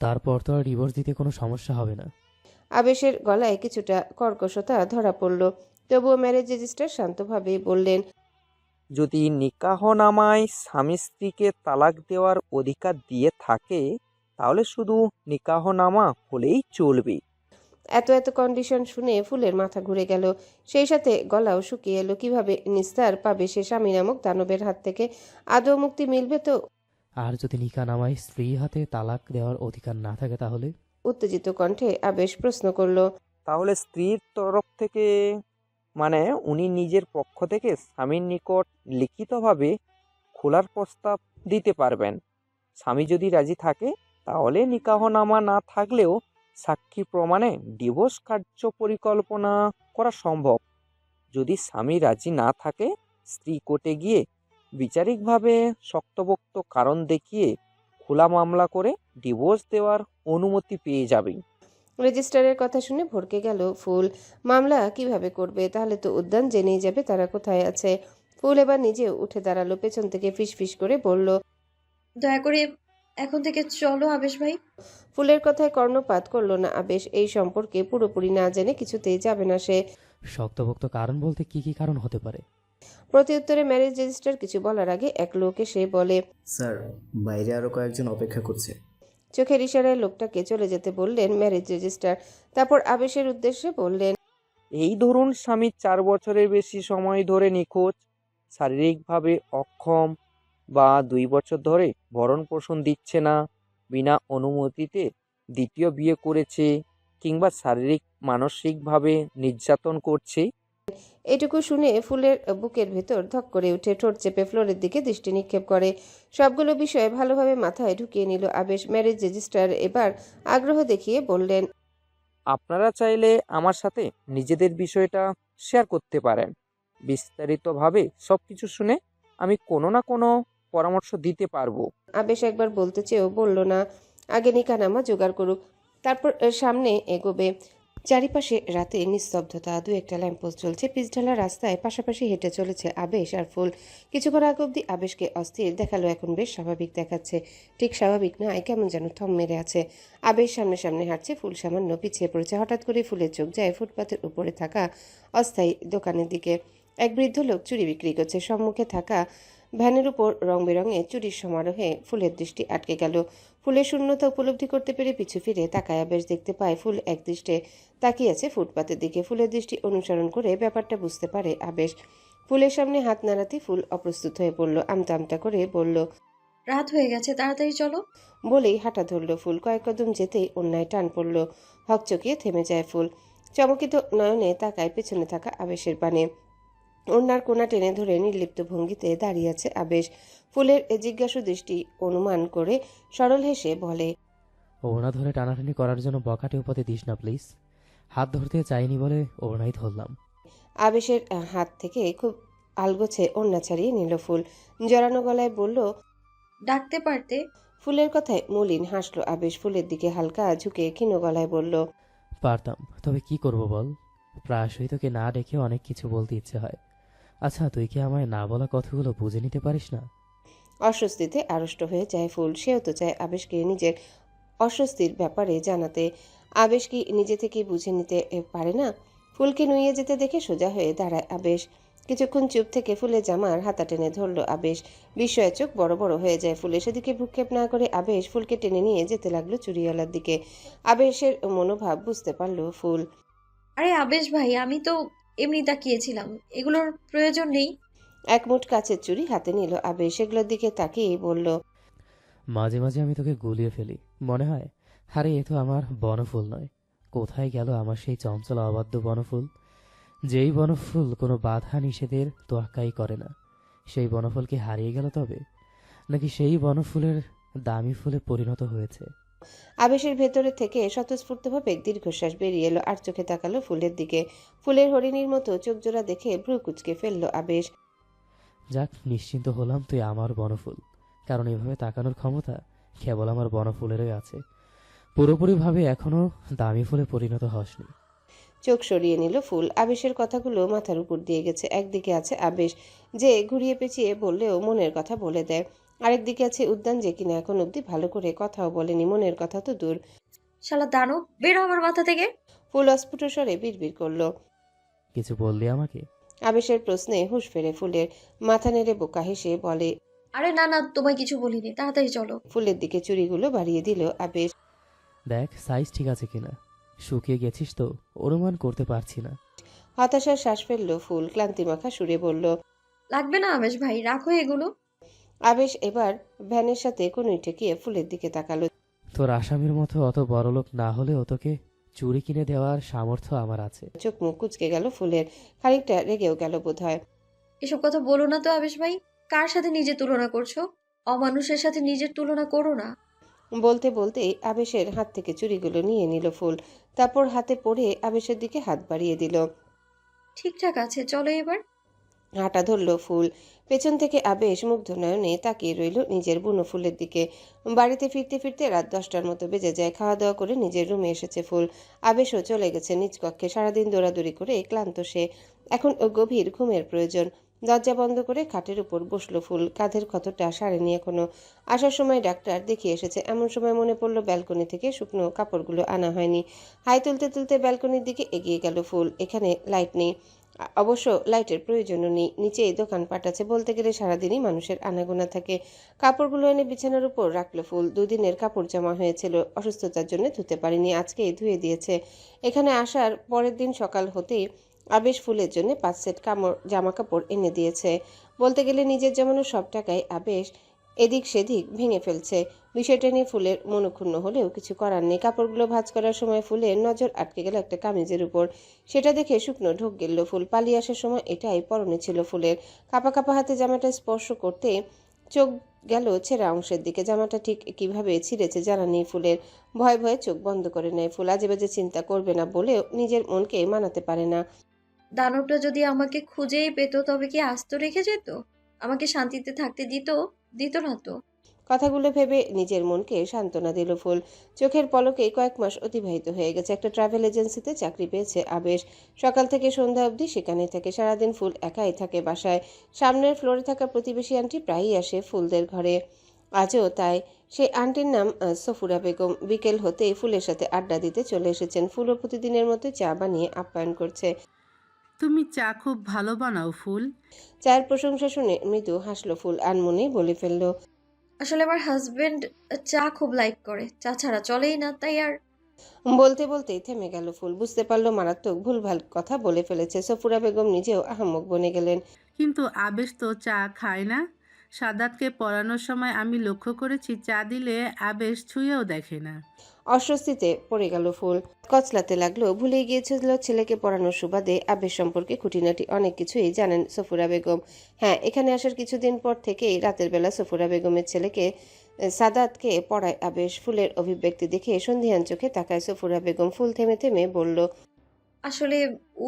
তারপর তো আর ডিভোর্স দিতে কোনো সমস্যা হবে না। আবেশের গলায় কিছুটা কর্কশতা ধরা পড়ল। তবুও ম্যারেজ রেজিস্ট্রার শান্তভাবে বললেন, যদি নিকাহনামায় স্বামী স্ত্রীকে তালাক দেওয়ার অধিকার দিয়ে থাকে, তাহলে শুধু নিকাহনামা হলেই চলবে। এত এত কন্ডিশন শুনে ফুলের মাথা ঘুরে গেল। সেই সাথে গলাও শুকিয়ে এলো। কিভাবে নিস্তার পাবে সে স্বামী নামক দানবের হাত থেকে? আদৌ মুক্তি মিলবে তো? আর যদি নিকাহনামায় স্ত্রী হাতে তালাক দেওয়ার অধিকার না থাকে তাহলে? উত্তেজিত কণ্ঠে আবেশ প্রশ্ন করল। তাহলে স্ত্রীর তরফ থেকে, মানে উনি নিজের পক্ষ থেকে স্বামীর নিকট লিখিতভাবে খোলার প্রস্তাব দিতে পারবেন। স্বামী যদি রাজি থাকে, তাহলে নিকাহনামা না থাকলেও সাক্ষী প্রমাণে ডিভোর্স কার্য পরিকল্পনা করা সম্ভব। যদি স্বামী রাজি না থাকে, স্ত্রী কোর্টে গিয়ে বিচারিকভাবে শক্তপোক্ত কারণ দেখিয়ে খোলা মামলা করে ডিভোর্স দেওয়ার অনুমতি পেয়ে যাবে। রেজিস্ট্রারের কথা শুনে ভড়কে গেল ফুল। মামলা কিভাবে করবে? তাহলে তো উদ্যান জেনেই যাবে তারা কোথায় আছে। ফুল এবার নিজেও উঠে দাঁড়ালো। পেছন থেকে ফিসফিস করে বলল, দয়া করে এখন থেকে চলো আবেশ ভাই। ফুলের কথায় কর্ণপাত করলো না আবেশ। এই সম্পর্কে পুরোপুরি না জেনে কিছুতেই যাবে না সে। শক্তভক্ত কারণ বলতে কি কি কারণ হতে পারে? প্রতিউত্তরে ম্যারেজ রেজিস্ট্রার কিছু বলার আগে এক লোক এসে বলে, স্যার, বাইরে আরও কয়েকজন অপেক্ষা করছে। চোখের ইশারায় লোকটাকে চলে যেতে বললেন ম্যারেজ রেজিস্ট্রার। তারপর আবেশের উদ্দেশ্যে বললেন, এই ধরুন স্বামী 4 বছরের বেশি সময় ধরে নিখোঁজ, শারীরিকভাবে অক্ষম, বা 2 বছর ধরে ভরণ পোষণ দিচ্ছে না, বিনা অনুমতিতে দ্বিতীয় বিয়ে করেছে, কিংবা শারীরিক মানসিকভাবে নির্যাতন করছে। এটুকু শুনে ফুলের বুকের ভেতর ধক করে উঠে ঠোঁট চেপে ফ্লোরের দিকে দৃষ্টি নিক্ষেপ করে। সবগুলো বিষয় ভালোভাবে মাথায় ঢুকিয়ে নিল আবেশ। ম্যারেজ রেজিস্ট্রার এবার আগ্রহ দেখিয়ে বললেন, আপনারা চাইলে আমার সাথে নিজেদের বিষয়টা শেয়ার করতে পারেন। বিস্তারিতভাবে সব কিছু শুনে আমি কোনো না কোনো পরামর্শ দিতে পারবো। আবেশ একবার বলতে চেয়েও বলল না। আগে নিকাহনামা জোগাড় করুক, তারপর সামনে এগোবে। চারিপাশে রাতে নিস্তব্ধতা। দু একটা ল্যাম্পপোস্ট জ্বলছে। পিচঢালা রাস্তায় পাশাপাশি হেঁটে চলেছে আবেশ আর ফুল। কিছুক্ষণ আগে অবধি আবেশকে অস্থির দেখালো, এখন বেশ স্বাভাবিক দেখাচ্ছে। ঠিক স্বাভাবিক নয়, কেমন যেন থম মেরে আছে। আবেশ সামনে সামনে হাঁটছে, ফুল সামান্য পিছিয়ে পড়েছে। হঠাৎ করে ফুলের চোখ যায় ফুটপাতের উপরে থাকা অস্থায়ী দোকানের দিকে। এক বৃদ্ধ লোক চুড়ি বিক্রি করছে। সম্মুখে থাকা ভ্যানের উপর রং বেরঙের চুরির সমারোহে ফুলের দৃষ্টি আটকে গেল। ফুলের শূন্যতা উপলব্ধি করতে পেরে পিছু ফিরে তাকায় আবেশ। দেখতে পায় ফুল একদৃষ্টে তাকিয়ে আছে ফুটপাতের দিকে। ফুলের দৃষ্টি অনুসরণ করে ব্যাপারটা বুঝতে পারে আবেশ। ফুলের সামনে হাত নাড়াতে ফুল অপ্রস্তুত হয়ে পড়ল। আমতা আমতা করে বলল, রাত হয়ে গেছে, তাড়াতাড়ি চলো। বলেই হাঁটা ধরল ফুল। কয়েক কদম যেতেই অন্যায় টান পড়ল। হকচকিয়ে থেমে যায় ফুল। চমকিত নয়নে তাকায় পেছনে থাকা আবেশের পানে। ওড়নার কোণা টেনে ধরে নির্লিপ্ত ভঙ্গিতে দাঁড়িয়ে আছে আবেশ। ফুলের জিজ্ঞাসু দৃষ্টি অনুমান করে সরল হেসে বলে, ওড়না ধরে টানাটানি করার জন্য বকাটে উপাতে দিস না প্লিজ। হাত ধরতে চাইনি বলে ওড়নাই ধরলাম। আবেশের হাত থেকে খুব আলগোছে ওড়না ছাড়িয়ে নিল ফুল। জড়ানো গলায় বলল, ডাকতে পারতে। ফুলের কথায় মলিন হাসলো আবেশ। ফুলের দিকে হালকা ঝুঁকে ক্ষীণ গলায় বলল, পারতাম, তবে কি করব বল। প্রায়শই তোকে না ডেকে অনেক কিছু বলতে ইচ্ছে হয়। আচ্ছা, তুই কি আমায় না বলা কথাগুলো বুঝে নিতে পারিস না? অস্বস্তিতে আড়ষ্ট হয়ে যায় ফুল। সেও তো চায় আবেশকে নিজের অস্বস্তির ব্যাপারে জানাতে। আবেশ কি নিজে থেকে বুঝে নিতে পারে না? ফুলকে নুইয়ে যেতে দেখে সোজা হয়ে দাঁড়ায় আবেশ। কিছুক্ষণ চুপ থেকে ফুলের জামার হাতা টেনে ধরল আবেশ। বিস্ময়ে চোখ বড় বড় হয়ে যায় ফুলের। সেদিকে ভ্রুক্ষেপ না করে আবেশ ফুলকে টেনে নিয়ে যেতে লাগলো চুরিওয়ালার দিকে। আবেশের মনোভাব বুঝতে পারল ফুল। আরে আবেশ ভাই, আমি তো এমনি তাকিয়েছিলাম, এগুলোর প্রয়োজন নেই। এক মুঠ কাচের চুড়ি হাতে নিল আবেশ। সেগুলোর দিকে তাকিয়ে বলল, মাঝে মাঝে আমি তোকে গুলিয়ে ফেলি মনে হয়। আরে এ তো আমার বনফুল নয়। কোথায় গেল আমার সেই চঞ্চল অবাধ্য বনফুল? যেই বনফুল কোনো বাধা নিষেধের তোয়াক্কাই করে না, সেই বনফুল কি হারিয়ে গেল তবে? নাকি সেই বনফুলের দামি ফুলে পরিণত হয়েছে? আবেশের ভেতরে থেকে স্বতঃস্ফূর্তভাবে দীর্ঘশ্বাস বেরিয়ে এলো আর চোখে তাকালো ফুলের দিকে। ফুলের হরিণীর মতো চোখ জোড়া দেখে ভ্রু কুচকে ফেললো আবেশ। যাক, নিশ্চিন্ত হলাম তুই আমার বনফুল, কারণ এভাবে তাকানোর ক্ষমতা কেবল আমার বনফুলেরই আছে। পুরোপুরিভাবে এখনো দামি ফুলে পরিণত হসনি। চোখ সরিয়ে নিল ফুল। আবেশের কথাগুলো মাথার উপর দিয়ে গেছে। একদিকে আছে আবেশ, যে ঘুরিয়ে পেঁচিয়ে বললেও মনের কথা বলে দেয়। আরেকদিকে আছে উদ্যান, যে কিনা এখন অব্দি ভালো করে কথাও বলেনি, মনের কথা তো দূর। শালা দানব, বেরো আমার মাথা থেকে। ফুল অস্ফুট স্বরে বিড়বিড় করলো। কিছু বললি আমাকে? আবেশের প্রশ্নে হুঁশ ফেরে ফুলের। মাথা নেড়ে বোকা হেসে বলে, আরে না না, তোমায় কিছু বলিনি, তাড়াতাড়ি চলো। ফুলের দিকে চুড়িগুলো বাড়িয়ে দিল আবেশ। দেখ সাইজ ঠিক আছে কিনা, শুকিয়ে গেছিস তো, অনুমান করতে পারছি না। হতাশার শ্বাস ফেললো ফুল, ক্লান্তিমাখা সুরে বলল, লাগবে না আবেশ ভাই, রাখো এগুলো। আবেশ এবার ভ্যানের সাথে কনুই ঠেকিয়ে ফুলের দিকে তাকালো। তোর আসামির মতো অত বড়লোক না হলেও তোকে চুড়ি কিনে দেওয়ার সামর্থ্য আমার আছে। চোখ মুখ কুচকে গেল ফুলের, খানিকটা রেগেও গেল বোধ হয়। এসব কথা বলো না তো আবেশ ভাই। কার সাথে নিজে তুলনা করছো? অমানুষের সাথে নিজের তুলনা করো না। বলতে বলতেই আবেশের হাত থেকে চুড়িগুলো নিয়ে নিল ফুল, তারপর হাতে পড়ে আবেশের দিকে হাত বাড়িয়ে দিল। ঠিকঠাক আছে, চলো এবার। হাঁটা ধরল ফুল। পেছন থেকে আবেশ মুগ্ধ নয়নে তাকিয়ে রইল নিজের বুনো ফুলের দিকে। বাড়িতে ফিরতে ফিরতে রাত 10টার মতো বেজে যায়। খাওয়া দাওয়া করে নিজের রুমে এসেছে ফুল। আবেশও চলে গেছে নিজ কক্ষে। সারাদিন দৌড়াদৌড়ি করে ক্লান্ত সে। এখন গভীর ঘুমের প্রয়োজন। দরজা বন্ধ করে খাটের উপর বসলো ফুল। কাঁধের ক্ষতটা সারেনি এখনো। আসার সময় ডাক্তার দেখিয়ে এসেছে। এমন সময় মনে পড়লো ব্যালকনি থেকে শুকনো কাপড়গুলো আনা হয়নি। হাই তুলতে তুলতে ব্যালকনির দিকে এগিয়ে গেল ফুল। এখানে লাইট নেই, অবশ্য লাইটের প্রয়োজনও নেই। নিচেই দোকানপাট আছে, বলতে গেলে সারাদিনই মানুষের আনাগোনা থাকে। কাপড়গুলো এনে বিছানার উপর রাখলো ফুল। দুদিনের কাপড় জমা হয়েছিল, অসুস্থতার জন্য ধুতে পারিনি, আজকেই ধুয়ে দিয়েছে। এখানে আসার পরের দিন সকাল হতেই আবেশ ফুলের জন্য 5 সেট জামা কাপড় এনে দিয়েছে। বলতে গেলে নিজের জমানো সব টাকায় আবেশ এদিক সেদিক ভেঙে ফেলছে। বিষয়টা নিয়ে ফুলের মনক্ষুণ্ণ হলেও কিছু করার নেই। কাপড়গুলো ভাঁজ করার সময় ফুলের নজর আটকে গেল একটা কামিজের উপর। সেটা দেখে শুকনো ঢোক গেল ফুল। পালিয়ে আসার সময় এটাই পরনে ছিল ফুলের। কাঁপা কাঁপা হাতে জামাটা স্পর্শ করতে চোখ গেল ছেঁড়া অংশের দিকে। জামাটা ঠিক কিভাবে ছিঁড়েছে জানা নেই ফুলের। ভয়ে ভয়ে চোখ বন্ধ করে নেয় ফুল। আজেবাজে চিন্তা করবে না বলেও নিজের মনকে মানাতে পারে না। দানবটা যদি আমাকে খুঁজেই পেত তবে কি আস্ত রেখে যেত? আমাকে শান্তিতে থাকতে দিত? দিত না তো। কথাগুলো ভেবে নিজের মনকে সান্ত্বনা দিল ফুল। চোখের পলকে কয়েক মাস অতিবাহিত হয়ে গেছে। একটা ট্রাভেল এজেন্সিতে চাকরি পেয়েছে আবেশ। সকাল থেকে সন্ধ্যা অবধি সেখানেই থাকে। সারাদিন ফুল একাই থাকে বাসায়। সামনের ফ্লোরে থাকা প্রতিবেশী আন্টি প্রায়ই আসে ফুলদের ঘরে, আজও তাই। সেই আন্টির নাম সফুরা বেগম। বিকেল হতেই ফুলের সাথে আড্ডা দিতে চলে এসেছেন। ফুলও প্রতিদিনের মতো চা বানিয়ে আপ্যায়ন করছে। তুমি চা খুব ভালো বানাও ফুল। চায়ের প্রশংসা শুনে মৃদু হাসলো ফুল, আনমনেই বলে ফেলল, আসলে আমার হাজবেন্ড চা খুব লাইক করে, চা ছাড়া চলেই না, তাই আর। বলতে বলতেই থেমে গেল ফুল। বুঝতে পারলো মারাত্মক ভুলভাল কথা বলে ফেলেছে। সফুরা বেগম নিজেও আহাম্মক বনে গেলেন। কিন্তু আবেশ তো চা খায় না। সাদাতকে পড়ানোর সময় আমি লক্ষ্য করেছি চা দিলে আবেশ ছুঁয়েও দেখে না। অস্বস্তিতে পড়ে গেল ফুল। কচলাতে লাগলো। ভুলে গিয়েছিল ছেলেকে পড়ানোর সুবাদে আবেশ সম্পর্কে খুঁটিনাটি অনেক কিছুই জানেন সফুরা বেগম। হ্যাঁ, এখানে আসার কিছুদিন পর থেকেই রাতের বেলা সফুরা বেগমের ছেলেকে সাদাতকে পড়ায় আবেশ। ফুলের অভিব্যক্তি দেখে সন্ধিহান চোখে তাকায় সফুরা বেগম। ফুল থেমে থেমে বলল, আসলে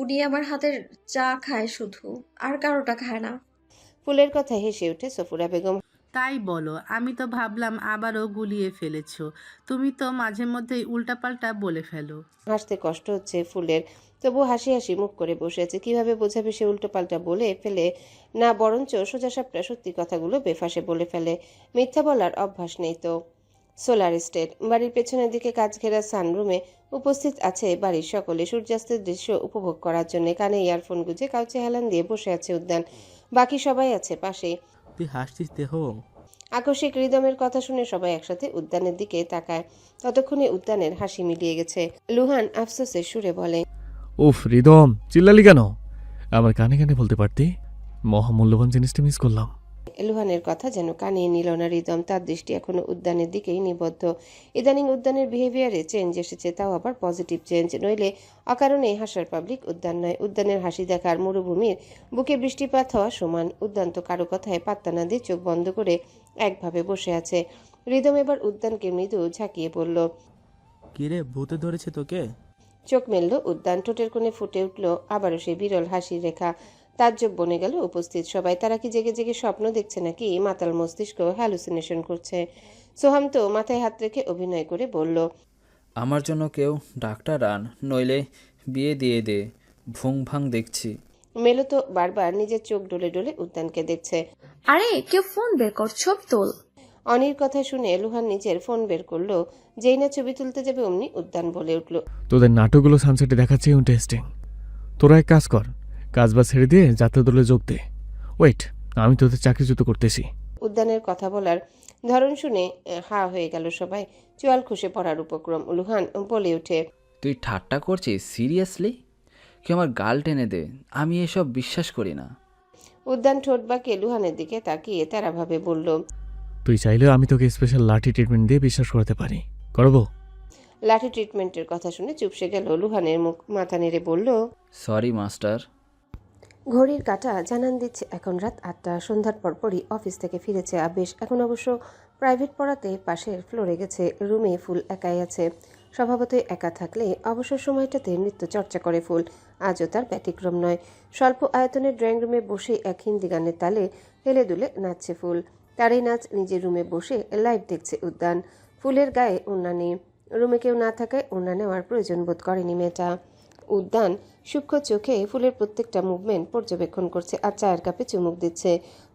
উনি আমার হাতের চা খায় শুধু, আর কারোটা খায় না। ফুলের কথা হেসে উঠে সফুরা বেগম। তাই বলো, আমি তো ভাবলাম আবারও গুলিয়ে ফেলেছো। তুমি তো মাঝে মধ্যেই উল্টাপাল্টা বলে ফেলো। হাসতে কষ্ট হচ্ছে ফুলের, তবু হাসি হাসি মুখ করে বসে আছে। কিভাবে বোঝাবে সে উল্টোপাল্টা বলে ফেলে না, বরঞ্চ সোজাসাপটা সত্যি কথাগুলো বেফাসে বলে ফেলে। মিথ্যা বলার অভ্যাস নেই তো। সোলার স্টেট বাড়ির পেছনের দিকে কাজ ঘেরা সানরুমে উপস্থিত আছে বাড়ির সকলে সূর্যাস্তের দৃশ্য উপভোগ করার জন্য। কানে ইয়ারফোন গুঁজে কাউচে হেলান দিয়ে বসে আছে উদ্যান। বাকি সবাই আছে পাশেই। তুই হাসছিস দেহ? আকস্মিক রিদমের কথা শুনে সবাই একসাথে উদ্যানের দিকে তাকায়। ততক্ষণে উদ্যানের হাসি মিলিয়ে গেছে। লুহান আফসোসের সুরে বলে, উফ রিদম, চিল্লালি কেন? আমার কানে কানে বলতে পারতি। মহামূল্যবান জিনিসটা মিস করলাম। লুহানের কথা যেন কানিয়ে নিল না রিদম। তার দৃষ্টি এখনো উদ্যানের দিকেই নিবদ্ধ। ইদানিং উদ্যানের বিহেভিয়ারে চেঞ্জ এসেছে, তাও আবার পজিটিভ চেঞ্জ। নইলে অকারণে হাসার পাবলিক উদ্যান নয়। উদ্যানের হাসি দেখার মরুভূমির বুকে বৃষ্টিপাত হওয়া সমান। উদ্যান তো কারো কথায় পাত্তা না দিয়ে চোখ বন্ধ করে একভাবে বসে আছে। রিদম এবার উদ্যানকে মৃদু ঝাঁকিয়ে বলল। কিরে, ভূতে ধরেছে তোকে? চোখ মেলল উদ্যান, ঠোঁটের কোণে ফুটে উঠল আবারও সেই বিরল হাসির রেখা। তাজ্জব বনে গেল উপস্থিত সবাই। তারা কি জেগে জেগে স্বপ্ন দেখছে নাকি মাতাল মস্তিষ্ক হ্যালুসিনেশন করছে? সোহাম তো মাথায় হাত রেখে অভিনয় করে বলল, আমার জন্য কেউ ডাক্তার আন, নইলে বিয়ে দিয়ে দে। ভুং ভাং দেখছি। মেলো তো বারবার নিজের চোখ ডলে ডলে উদ্যানকে দেখছে। আরে কেউ ফোন বের কর, ছব তোল। অনির কথা শুনে লুহান নিজের ফোন বের করলো। যেই না ছবি তুলতে যাবে অমনি উদ্যান বলে উঠল, তোদের নাটকগুলো সানসেটে দেখাচ্ছে ইন্টারেস্টিং। তোরা এক কাজ কর, কাজ বা ছেড়ে দিয়ে যাত্রা দলে যোগ দে। ওয়েট, আমি তোদের চাকরিচ্যুত করতেছি। উদ্যানের কথা বলার ধরন শুনে হা হয়ে গেল সবাই। চোয়াল খসে পড়ার উপক্রম। লুহান বলে ওঠে, তুই ঠাট্টা করছিস সিরিয়াসলি? কেউ আমার গাল টেনে দে, আমি এসব বিশ্বাস করি না। উদ্যান ঠোঁট বাঁকিয়ে লুহানের দিকে তাকিয়ে তারাভাবে বলল, তুই চাইলে আমি তোকে স্পেশাল লাঠি ট্রিটমেন্ট দিয়ে বিশ্বাস করাতে পারি, করবো? লাঠি ট্রিটমেন্টের কথা শুনে চুপসে গেল লুহানের মুখ। মাথা নেড়ে বলল, সরি মাস্টার। ঘড়ির কাঁটা জানান দিচ্ছে এখন রাত 8টা। সন্ধ্যার পরপরই অফিস থেকে ফিরেছে আবেশ। এখন অবশ্য প্রাইভেট পড়াতে পাশের ফ্লোরে গেছে। রুমে ফুল একাই আছে। স্বভাবতই একা থাকলে অবসর সময়টাতে নৃত্য চর্চা করে ফুল। আজও তার ব্যতিক্রম নয়। স্বল্প আয়তনের ড্রয়িং রুমে বসে এক হিন্দি গানের তালে হেলে দুলে নাচছে ফুল। তার এই নাচ নিজের রুমে বসে লাইভ দেখছে উদ্যান। ফুলের গায়ে ওড়না নেই। রুমে কেউ না থাকায় ওড়না নেওয়ার প্রয়োজন বোধ করেনি মেয়েটা। উদ্যান সূক্ষ্ম চোখে ফুলের প্রত্যেকটা মুভমেন্ট পর্যবেক্ষণ করছে আর চায়ের কাপে চুমুক দিচ্ছে।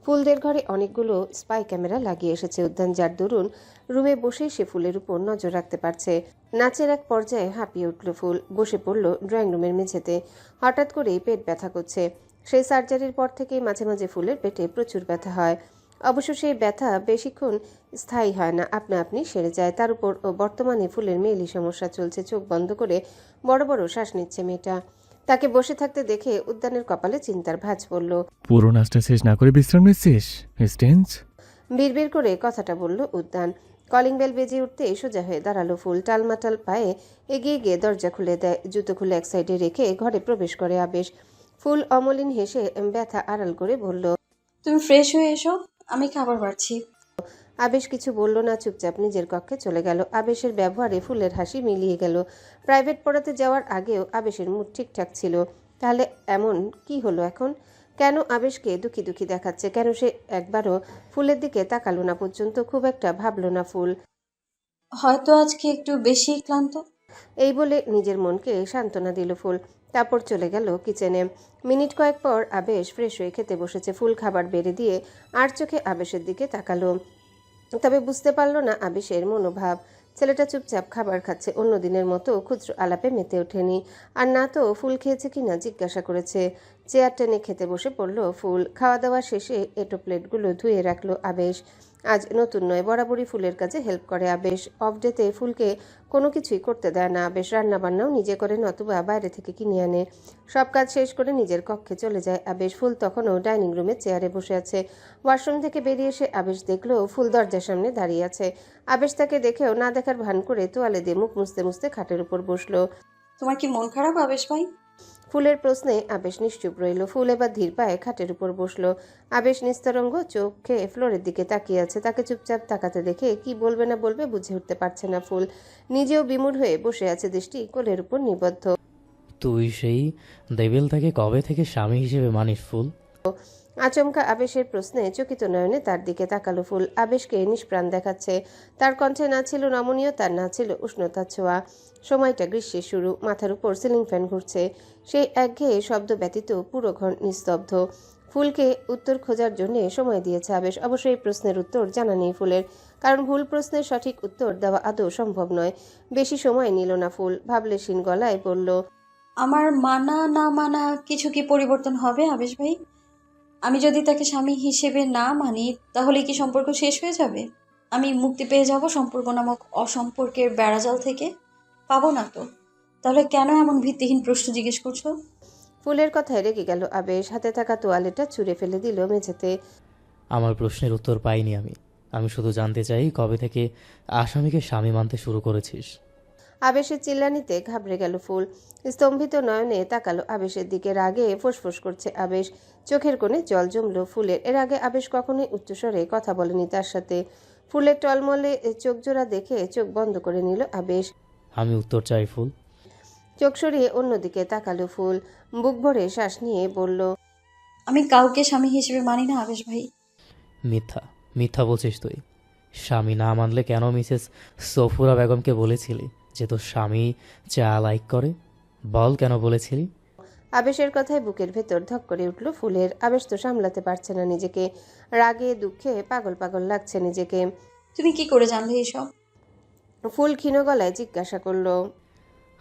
ফুলদের ঘরে অনেকগুলো স্পাই ক্যামেরা লাগিয়ে এসেছে উদ্যান, যার দরুন রুমে বসেই সে ফুলের উপর নজর রাখতে পারছে। নাচের এক পর্যায়ে হাঁপিয়ে উঠল ফুল। বসে পড়ল ড্রয়িং রুমের মেঝেতে। হঠাৎ করেই পেট ব্যথা করছে। সেই সার্জারির পর থেকেই মাঝে মাঝে ফুলের পেটে প্রচুর ব্যথা হয়। অবশ্য সেই ব্যথা বেশিক্ষণ স্থায়ী হয় না, আপনা আপনি সেরে যায়। তার উপর বর্তমানে ফুলের মেয়েলি সমস্যা চলছে। চোখ বন্ধ করে বড় বড় শ্বাস নিচ্ছে মেয়েটা। তাকে বসে থাকতে দেখে উদ্যানের কপালে চিন্তার ভাঁজ পড়ল। পুরো নাচটা শেষ না করে বিশ্রাম নিচ্ছিস স্টেন্স? বিড়বিড় করে কথাটা বলল উদ্যান। কলিং বেল বেজে উঠতে সোজা হয়ে দাঁড়ালো ফুল। টালমাটাল পায়ে এগিয়ে গিয়ে দরজা খুলে দেয়। জুতো খুলে এক সাইডে রেখে ঘরে প্রবেশ করে আবেশ। ফুল অমলিন হেসে ব্যথা আড়াল করে বলল, তুমি ফ্রেশ হয়ে এসো, আমি খাবার বাড়ছি। আবেশ কিছু বলল না, চুপচাপ নিজের কক্ষে চলে গেল। আবেশের ব্যবহারে ফুলের হাসি মিলিয়ে গেল। প্রাইভেট পড়াতে যাওয়ার আগেও আবেশের মুড ঠিকঠাক ছিল। তাহলে এমন কি হলো এখন? কেন আবেশকে দুঃখী দুঃখী দেখাচ্ছে? কেন সে একবারও ফুলের দিকে তাকালো না পর্যন্ত? খুব একটা ভাবলো না ফুল। হয়তো আজকে একটু বেশি ক্লান্ত। এই বলে নিজের মনকে সান্ত্বনা দিল ফুল। তারপর চলে গেল কিচেনে। মিনিট কয়েক পর আবেশ ফ্রেশ হয়ে খেতে বসেছে। ফুল খাবার বেড়ে দিয়ে আর চোখে আবেশের দিকে তাকালো। তবে বুঝতে পারল না আবেশের মনোভাব। ছেলেটা চুপচাপ খাবার খাচ্ছে, অন্য দিনের মতো ক্ষুদ্র আলাপে মেতে ওঠেনি। আর না তো ফুল খেয়েছে কিনা জিজ্ঞাসা করেছে। চেয়ার টেনে খেতে বসে পড়ল ফুল। খাওয়া দাওয়া শেষে এঁটো প্লেটগুলো ধুয়ে রাখলো আবেশ। আজ নতুন নয়, বরাবরই ফুলের কাজে হেল্প করে আবেশ। অফ ডেতে ফুলকে কোনো কিছুই করতে দেয় না আবেশ। রান্নাবান্নাও নিজে করে, নতুবা বাইরে থেকে কিনে আনে। সব কাজ শেষ করে নিজের কক্ষে চলে যায় আবেশ। ফুল তখনও ডাইনিং রুমে চেয়ারে বসে আছে। ওয়াশরুম থেকে বেরিয়ে এসে আবেশ দেখলো ফুল দরজার সামনে দাঁড়িয়ে আছে। আবেশ তাকে দেখেও না দেখার ভান করে তোয়ালে দিয়ে মুখ মুছতে মুছতে খাটের উপর বসলো। তোমার কি মন খারাপ আবেশ ভাই? ফুলের প্রশ্নে আবেশ নিশ্চুপ রইল। ফুল এবার ধীর পায়ে খাটের উপর বসলো। আবেশ নিস্তরঙ্গ চোখে ফ্লোরের দিকে তাকিয়ে আছে। তাকে চুপচাপ তাকাতে দেখে কি বলবে না বলবে বুঝে উঠতে পারছে না ফুল। নিজেও বিমূঢ় হয়ে বসে আছে, দৃষ্টি কোলের উপর নিবদ্ধ। তুই সেই দেবেলতাকে কবে থেকে স্বামী হিসেবে মানিস ফুল? আচমকা আবেশের প্রশ্নে চকিত নয়নে তার দিকে তাকালো ফুল। আবেশকে নিষ্প্রাণ দেখাচ্ছে। তার কণ্ঠে না ছিল নমনীয়তা, না ছিল উষ্ণতার ছোঁয়া। সময়টা গ্রীষ্মের শুরু। মাথার উপর সিলিং ফ্যান ঘুরছে। সেই একঘেয়ে শব্দ ব্যতীত পুরো ঘর নিস্তব্ধ। ফুলকে উত্তর খোঁজার জন্য সময় দিয়েছে আবেশ। অবশ্যই এই প্রশ্নের উত্তর জানা নেই ফুলের, কারণ ভুল প্রশ্নের সঠিক উত্তর দেওয়া আদৌ সম্ভব নয়। বেশি সময় নিল না ফুল। ভাবলেশীন গলায় বলল, আমার মানা না মানা কিছু কি পরিবর্তন হবে আবেশ ভাই? আমি যদি তাকে স্বামী হিসেবে না মানি, তাহলে কি সম্পর্ক শেষ হয়ে যাবে? আমি মুক্তি পেয়ে যাব সম্পর্ক নামক অসম্পর্কের বেড়াজাল থেকে? পাবো না তো। তাহলে কেন এমন ভিত্তিহীন প্রশ্ন জিজ্ঞেস করছো? ফুলের কথায় রেগে গেল আবেশ। হাতে থাকা তোয়ালেটা ছুঁড়ে ফেলে দিল মেঝেতে। আমার প্রশ্নের উত্তর পাইনি আমি শুধু জানতে চাই কবে থেকে আসামিকে স্বামী মানতে শুরু করেছিস? আবেশের চিল্লানিতে ঘাবড়ে গেল ফুল। স্তম্ভিত নয়নে তাকালো আবেশের দিকে। রাগে ফোঁসফোঁস করছে আবেশ। চোখের কোণে জল জমলো ফুলের। এর আগে আবেশ কখনোই উচ্চস্বরে কথা বলেনি তার সাথে। ফুলের টলমলে চোখ জোড়া দেখে চোখ বন্ধ করে নিল আবেশ। আমি উত্তর চাই ফুল। চোখ সরিয়ে অন্যদিকে তাকালো ফুল, বুক ভরে শ্বাস নিয়ে বলল, আমি কাউকে স্বামী হিসেবে মানি না আবেশ ভাই। মিথ্যা, মিথ্যা বলছিস তুই। স্বামী না মানলে কেন মিসেস সফুরা বেগমকে বলেছিলি যে তোর স্বামী চা লাইক করে? বল কেন বলেছিলি? আবেশের কথায় বুকের ভেতর ধক করে উঠল ফুলের। আবেশ তো সামলাতে পারছে না নিজেকে, রাগে দুঃখে পাগল পাগল লাগছে নিজেকে। তুমি কি করে জানলে এসব? ফুল ক্ষীণ গলায় জিজ্ঞাসা করলো,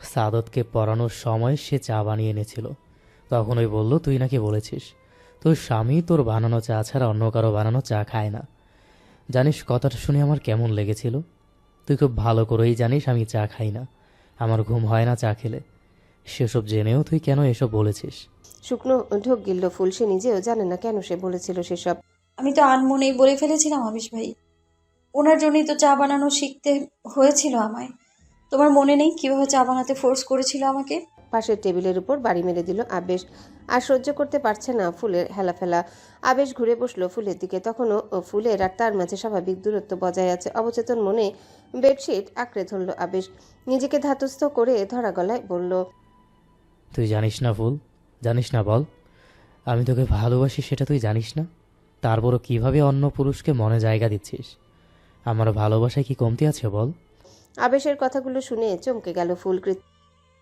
সাদতকে পড়ানোর সময় সে চা বানিয়ে এনেছিল, তখন ওই বলল তুই নাকি বলেছিস তোর স্বামী তোর বানানো চা ছাড়া অন্য কারো বানানো চা খায় না। জানিস কথাটা শুনে আমার কেমন লেগেছিল? তুই খুব ভালো করেই জানিস আমি চা খাই না, আমার ঘুম হয় না চা খেলে। সেসব জেনেও তুই কেন এসব বলেছিস? শুকনো ঢোক গিলল ফুল। সে নিজেও জানে না কেন সে বলেছিল সেসব। আমি তো আনমনেই বলে ফেলেছিলাম আবেশ ভাই। ওনার জন্যই তো চা বানানো শিখতে হয়েছিল আমায়। তোমার মনে নেই কিভাবে চা বানাতে ফোর্স করেছিল আমাকে? পাশের টেবিলের উপর বাড়ি মেরে দিল আবেশ। আর সহ্য করতে পারছে না ফুলের হেলাফেলা। আবেশ ঘুরে বসলো ফুলের দিকে। তখনও ফুলের আর তার মাঝে স্বাভাবিক দূরত্ব বজায় আছে। অবচেতন মনে বেডশিট আঁকড়ে ধরল আবেশ। নিজেকে ধাতস্থ করে ধরা গলায় বলল, তুই জানিস না ফুল, জানিস না বল আমি তোকে ভালোবাসি, সেটা তুই জানিস না? তারপরও কিভাবে অন্য পুরুষকে মনে জায়গা দিচ্ছিস? আমার ভালোবাসায় কি কমতি আছে বল? আবেশের কথাগুলো শুনে চমকে গেল ফুল।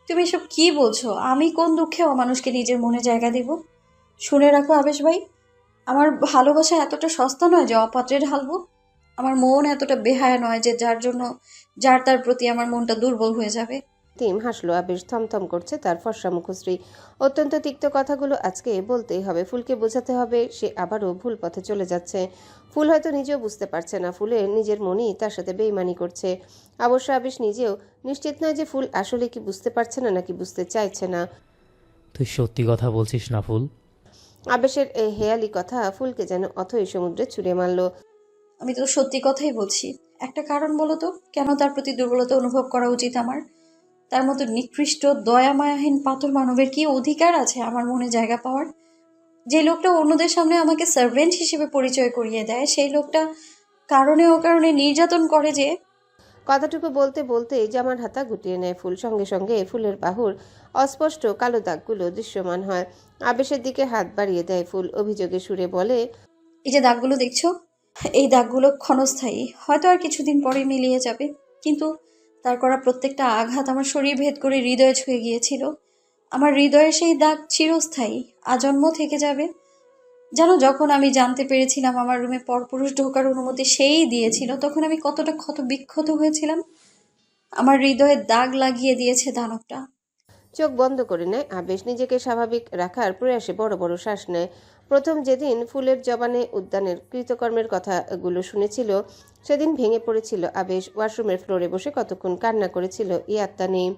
তুমি এসব কি বলছো? আমি কোন দুঃখে অমানুষকে নিজের মনে জায়গা দেব? শুনে রাখো আবেশ ভাই, আমার ভালোবাসা এতটা সস্তা নয় যে অপাত্রে ঢালবো। আমার মন এতটা বেহায়া নয় যে যার তার প্রতি আমার মনটা দুর্বল হয়ে যাবে। তিম হাসলো আবেশ। থমথম করছে তার ফর্সা মুখশ্রী। অত্যন্ত তিক্ত কথাগুলো আজকে বলতেই হবে। ফুলকে বোঝাতে হবে সে আবারও ভুল পথে চলে যাচ্ছে। ফুল হয়তো নিজেও বুঝতে পারছে না ফুলের নিজের মনই তার সাথে বেইমানি করছে। অবশ্য আবেশ নিজেও নিশ্চিত নয় যে ফুল আসলে কি বুঝতে পারছে না নাকি বুঝতে চাইছে না। তুই সত্যি কথা বলছিস না ফুল? আবেশের এই হেয়ালি কথা ফুলকে যেন অথই সমুদ্রে ছুঁড়ে মারল। আমি তো সত্যি কথাই বলছি। একটা কারণ বলো তো, কেন তার প্রতি দুর্বলতা অনুভব করা উচিত আমার? তার মতো নিকৃষ্ট দয়া মায়াহীন পাথর মানবের কি অধিকার আছে আমার মনে জায়গা পাওয়ার? যে লোকটা অন্যদের সামনে আমাকে সার্ভেন্ট হিসেবে পরিচয় করিয়ে দেয়, সেই লোকটা কারণে অকারণে নির্যাতন করে যে। কথাটুকু বলতে বলতে জামার হাতা গুটিয়ে নেয় ফুল। সঙ্গে সঙ্গে ফুলের বাহুর অস্পষ্ট কালো দাগগুলো দৃশ্যমান হয়। আবেশের দিকে হাত বাড়িয়ে দেয় ফুল। অভিযোগে সুরে বলে, এই যে দাগগুলো দেখছো, এই দাগগুলো ক্ষণস্থায়ী, হয়তো আর কিছুদিন পরে মিলিয়ে যাবে, কিন্তু তার করা প্রত্যেকটা আঘাত আমার শরীর ভেদ করে হৃদয়ে ছুঁয়ে গিয়েছিল। আমার হৃদয়ে সেই দাগ চিরস্থায়ী, আজন্ম থেকে যাবে। জানো, যখন আমি জানতে পেরেছিলাম আমার রুমে পরপুরুষ ঢোকার অনুমতি সেই দিয়েছিল, তখন আমি কতটা ক্ষত বিক্ষত হয়েছিলাম। আমার হৃদয়ে দাগ লাগিয়ে দিয়েছে দানবটা। চোখ বন্ধ করে নেয় আবেশ। নিজেকে স্বাভাবিক রাখার প্রয়াসে বড় বড় শ্বাস নেয়। প্রথম যেদিন ফুলের জবানে উদ্যানের কৃতকর্মের কথাগুলো শুনেছিল সেদিন ভেঙে পড়েছিল আবেশ। ওয়াশরুমের ফ্লোরে বসে কতক্ষণ কান্না করেছিল ইয়াত্তা নেই।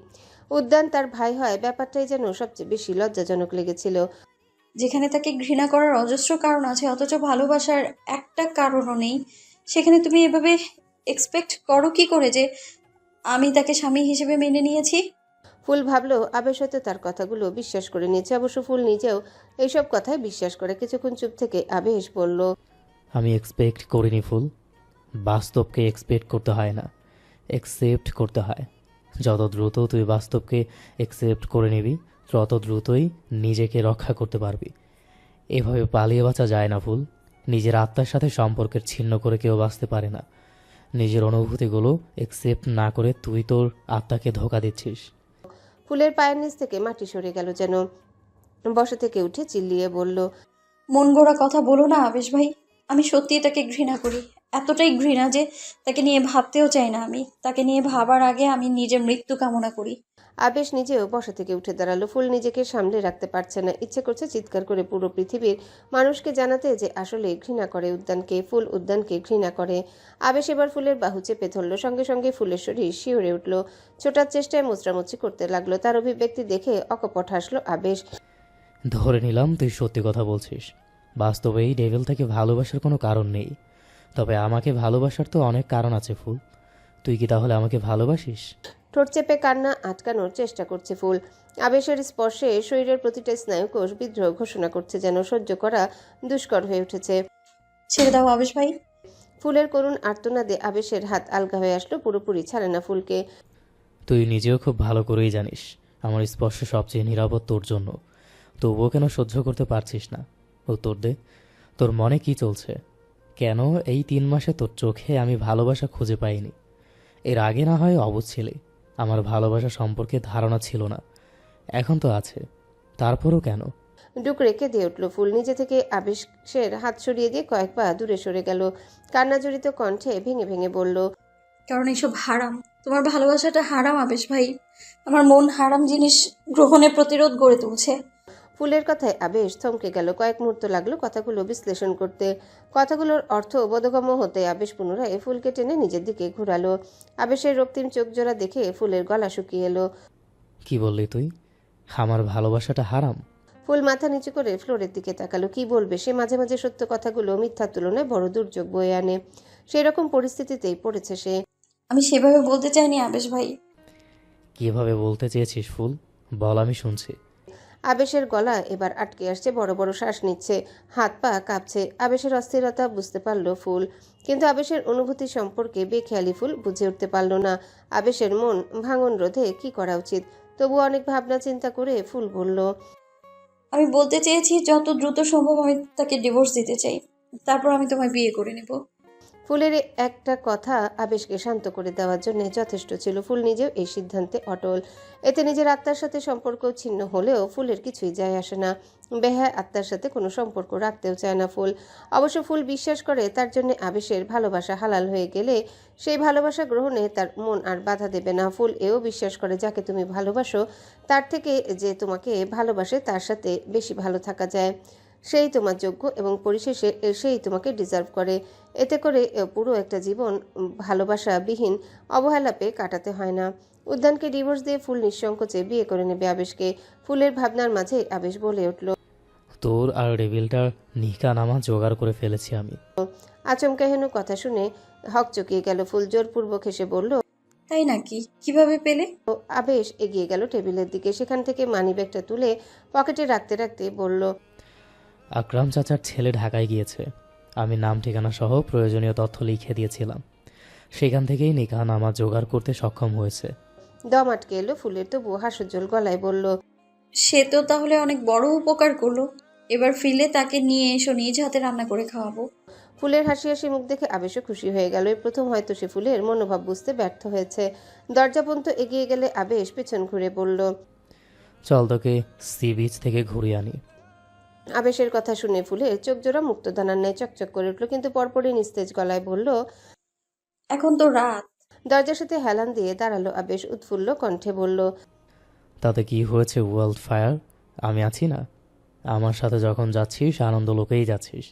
উদ্যান তার ভাই হয় ব্যাপারটাই যেন সবচেয়ে বেশি লজ্জাজনক লেগেছিল। যেখানে তাকে ঘৃণা করার অজস্র কারণ আছে, অথচ ভালোবাসার একটা কারণও নেই, সেখানে তুমি এভাবে এক্সপেক্ট করো কি করে যে আমি তাকে স্বামী হিসেবে মেনে নিয়েছি? ফুল ভাবলো আবেশ হয়তো তার কথাগুলো বিশ্বাস করে নিয়েছে। অবশ্য ফুল নিজেও এইসব কথায় বিশ্বাস করে। কিছুক্ষণ চুপ থেকে আবেশ বলল, আমি এক্সপেক্ট করিনি ফুল। বাস্তবকে এক্সপেক্ট করতে হয় না, একসেপ্ট করতে হয়। যত দ্রুত তুই বাস্তবকে একসেপ্ট করে নিবি, তত দ্রুতই নিজেকে রক্ষা করতে পারবি। এভাবে পালিয়ে বাঁচা যায় না ফুল। নিজের আত্মার সাথে সম্পর্কের ছিন্ন করে কেউ বাঁচতে পারে না। নিজের অনুভূতিগুলো একসেপ্ট না করে তুই তোর আত্মাকে ধোঁকা দিচ্ছিস। ফুলের পায়ের নিচ থেকে মাটি সরে গেল যেন। বসা থেকে উঠে চিল্লিয়ে বলল, মন গড়া কথা বলো না আবেশ ভাই। আমি সত্যিই তাকে ঘৃণা করি, এতটাই ঘৃণা যে তাকে নিয়ে ভাবতেও চাই না। আমি তাকে নিয়ে ভাবার আগে আমি নিজের মৃত্যু কামনা করি। আবেশ নিজেও বসা থেকে উঠে দাঁড়ালো। ফুল নিজেকে সামলে রাখতে পারছে না। ইচ্ছে করছে চিৎকার করে পুরো পৃথিবীর মানুষকে জানাতে যে আসলে ঘৃণা করে উদ্যানকে। ফুল উদ্যানকে ঘৃণা করে। আবেশ এবার ফুলের বাহু চেপে ধরলো। সঙ্গে সঙ্গে ফুলের শরীর শিউরে উঠল। ছোটার চেষ্টায় মোচড়ামুচি করতে লাগলো। তার অভিব্যক্তি দেখে অকপট হাসলো আবেশ। ধরে নিলাম তুই সত্যি কথা বলছিস। বাস্তবে এই ডেভিল থেকে ভালোবাসার কোনো কারণ নেই, তবে আমাকে ভালোবাসার তো অনেক কারণ আছে ফুল। তুই কি তাহলে আমাকে ভালোবাসিস? ঠোঁট চেপে কান্না আটকানোর চেষ্টা করছে ফুল। আবেশের স্পর্শে শরীরের প্রতিটা স্নায়ুকোষ বিদ্রোহ ঘোষণা করছে, যেন সহ্য করা দুষ্কর হয়ে উঠেছে। ছেড়ে দাও আবেশ ভাই। ফুলের করুণ আর্তনাদে আবেশের হাত আলগা হয়ে আসলো, পুরোপুরি ছাড়ে না ফুলকে। তুই নিজেও খুব ভালো করেই জানিস আমার স্পর্শ সবচেয়ে নিরাপদ তোর জন্য, তবুও কেন সহ্য করতে পারছিস না? উত্তর দে, তোর মনে কি চলছে? কেন এই 3 মাসে তোর চোখে আমি ভালোবাসা খুঁজে পাইনি? এর আগে না হয় অবুঝ ছিলি, আমার ভালোবাসা সম্পর্কে ধারণা ছিল না, এখন তো আছে, তারপরও কেন? ডুকরে কেঁদে উঠল ফুল। নিজে থেকে আবেশের হাত সরিয়ে দিয়ে কয়েক পা দূরে সরে গেল। কান্নাজড়িত কণ্ঠে ভেঙে ভেঙে বলল, কারণ এসব হারাম। তোমার ভালোবাসাটা হারাম আবেশ ভাই। আমার মন হারাম জিনিস গ্রহণে প্রতিরোধ গড়ে তুলছে। ফুলের কথায় আবেশ থমকে গেল। কয়েক মুহূর্ত লাগলো কথাগুলো বিশ্লেষণ করতে। কথাগুলোর অর্থ বোধগম্য হতে আবেশ পুনরায় ফুলকে টেনে নিজের দিকে ঘুরালো। আবেশের রক্তিম চোখ জোড়া দেখে ফুলের গলা শুকিয়ে এলো। কি বললি তুই? আমার ভালোবাসাটা হারাম? ফুল মাথা নিচু করে ফ্লোরের দিকে তাকালো। কি বলবে সে? মাঝে মাঝে সত্য কথাগুলো মিথ্যার তুলনায় বড় দুর্যোগ বয়ে আনে। সেই রকম পরিস্থিতিতেই পড়েছে সে। আমি সেভাবে বলতে চাইনি আবেশ ভাই। কিভাবে বলতে চেয়েছিস ফুল? বল, আমি শুনছি। আবেশের গলা এবার আটকে আসছে, বড় বড় শ্বাস নিচ্ছে, হাত পা কাঁপছে। আবেশের অস্থিরতা বুঝতে পারল ফুল, কিন্তু আবেশের অনুভূতি সম্পর্কে বেখেয়ালি ফুল বুঝে উঠতে পারল না। আবেশের মন ভাঙন রোধে কি করা উচিত? তবু অনেক ভাবনা চিন্তা করে ফুল বলল, আমি বলতে চেয়েছি যত দ্রুত সম্ভব আমি তাকে ডিভোর্স দিতে চাই, তারপর আমি তোমায় বিয়ে করে নেব। ফুলের একটা কথা আবেশকে শান্ত করে দেওয়ার জন্য যথেষ্ট ছিল। ফুল নিজেও এই সিদ্ধান্তে অটল। এতে নিজের আত্মার সাথে সম্পর্ক ছিন্ন হলেও ফুলের কিছুই যায় আসে না। বেহায় আত্মার সাথে কোনো সম্পর্ক রাখতেও চায় না ফুল। অবশ্য ফুল বিশ্বাস করে তার জন্য আবেশের ভালোবাসা হালাল হয়ে গেলে সেই ভালোবাসা গ্রহণে তার মন আর বাধা দেবে না। ফুল এও বিশ্বাস করে যাকে তুমি ভালোবাসো তার থেকে যে তোমাকে ভালোবাসে তার সাথে বেশি ভালো থাকা যায়, সেই তোমার যোগ্য এবং পরিশেষে সেই তোমাকে ডিজার্ভ করে। এতে করে পুরো একটা জীবন ভালোবাসাবিহীন অবহেলা পেয়ে কাটাতে হয় না। উদ্যানকে ডিভোর্স দিয়ে ফুল নিঃসংকোচে বিয়ে করে নেবে আবেশকে। ফুলের ভাবনার মাঝে আবেশ বলে উঠল, তোর আর রেবিলটার নিকানামা জোগাড় করে ফেলেছি আমি। আচমকা হেনু কথা শুনে হকচকিয়ে গেল ফুল। জোরপূর্বক হেসে বলল, তাই নাকি? কিভাবে পেলে? আবেশ এগিয়ে গেল টেবিলের দিকে। সেখান থেকে মানিব্যাগটা তুলে পকেটে রাখতে রাখতে বলল, আকরাম চাচার ছেলে ঢাকায় গিয়েছে, আমি নাম ঠিকানা সহ প্রয়োজনীয় তথ্য লিখে দিয়েছিলাম, সেখান থেকেই নিকাহনামা জোগাড় করতে সক্ষম হয়েছে। দম আটকে এলো ফুলের। তবু হাস্যোজ্জ্বল গলায় বলল, সে তো তাহলে অনেক বড় উপকার করলো। এবার ফিরলে তাকে নিয়ে এসো, নিজ হাতে রান্না করে খাওয়াবো। ফুলের হাসি হাসি মুখ দেখে আবেশও খুশি হয়ে গেল। এই প্রথম হয়তো সে ফুলের মনোভাব বুঝতে ব্যর্থ হয়েছে। দরজা পর্যন্ত এগিয়ে গেলে আবেশ পেছন ঘুরে বলল, চল তোকে সি বিচ থেকে ঘুরিয়ে আনি। আবেশের কথা শুনে ফুলের চোখ জোড়া মুক্তদানার ন্যায় চকচক করে উঠল, কিন্তু পরপরই নিস্তেজ গলায় বলল, এখন তো রাত। দরজার সাথে হেলান দিয়ে দাঁড়ালো আবেশ। উৎফুল্ল কণ্ঠে বলল, তাতে কি হয়েছে ওয়ার্ল্ড ফায়ার? আমি আছি না? আমার সাথে যখন যাচ্ছিস আনন্দলোকেই যাচ্ছিস।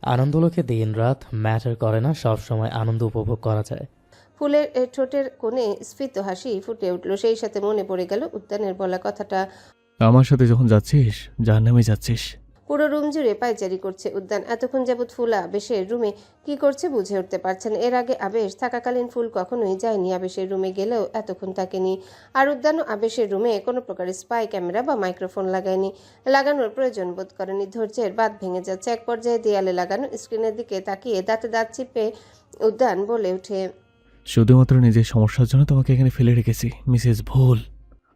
আনন্দলোকে দিন রাত ম্যাটার করে না, সব সময় আনন্দ উপভোগ করা যায়। ফুলের ঠোঁটের কোণে স্ফীত হাসি ফুটে উঠল। সেই সাথে মনে পড়ে গেল উদ্যানের বলা কথাটা। আমার সাথে যখন যাচ্ছিস জাহান্নামে যাচ্ছিস। পুরো রুম জুড়ে পায়চারি করছে উদ্যান। এতক্ষণ যাবৎ ফুল আবেশের রুমে কি করছে বুঝে উঠতে পারছেন। এর আগে আবেশ থাকাকালীন ফুল কখনোই যায়নি আবেশের রুমে, গেলেও এতক্ষণ তাকেনি। আর উদ্যানও আবেশের রুমে কোনো প্রকার স্পাই ক্যামেরা বা মাইক্রোফোন লাগায়নি, লাগানোর প্রয়োজন বোধ করেনি। ধৈর্যের বাঁধ ভেঙে যাচ্ছে। এক পর্যায়ে দেয়ালে লাগানো স্ক্রিনের দিকে তাকিয়ে দাঁতে দাঁত চিপে উদ্যান বলে ওঠে, শুধুমাত্র নিজের সমস্যার জন্য তোমাকে এখানে ফেলে রেখেছি মিসেস ভুল।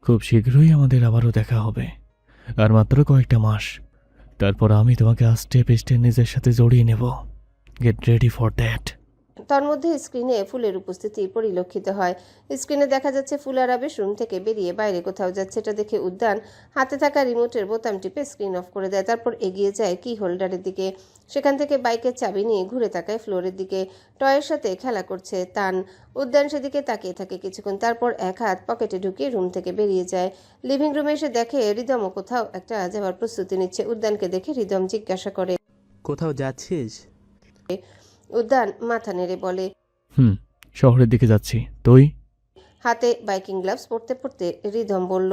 খুব শীঘ্রই আমাদের আবারও দেখা হবে, আর মাত্র কয়েকটা মাস। তারপর আমি তোমাকে আস্তে পেস্টে নিজের সাথে জড়িয়ে নেব। Get ready for that. তন্মধ্যে স্ক্রিনে ফুলের উপস্থিতি পরিলক্ষিত হয়। স্ক্রিনে দেখা যাচ্ছে ফুল আর আবেশ রুম থেকে বেরিয়ে বাইরে কোথাও যাচ্ছে। এটা দেখে উদ্যান হাতে থাকা রিমোটের বোতাম টিপে স্ক্রিন অফ করে দেয়। তারপর এগিয়ে যায় কি হোল্ডারের দিকে। সেখান থেকে বাইকের চাবি নিয়ে ঘুরে তাকায় ফ্লোরের দিকে। টয়ের সাথে খেলা করছে তান। উদ্যান সেদিকে তাকিয়ে থাকে কিছুক্ষণ, তারপর এক হাত পকেটে ঢুকিয়ে রুম থেকে বেরিয়ে যায়। লিভিং রুমে এসে দেখে হৃদমও কোথাও একটা যাওয়ার প্রস্তুতি নিচ্ছে। উদ্যানকে দেখে হৃদম জিজ্ঞাসা করে, কোথাও যাচ্ছিস? উদ্যান মাথা নেড়ে বলে, শহরের দিকে যাচ্ছি। তুই? হাতে বাইকিং গ্লাভস পরতে পরতে হৃদম বলল,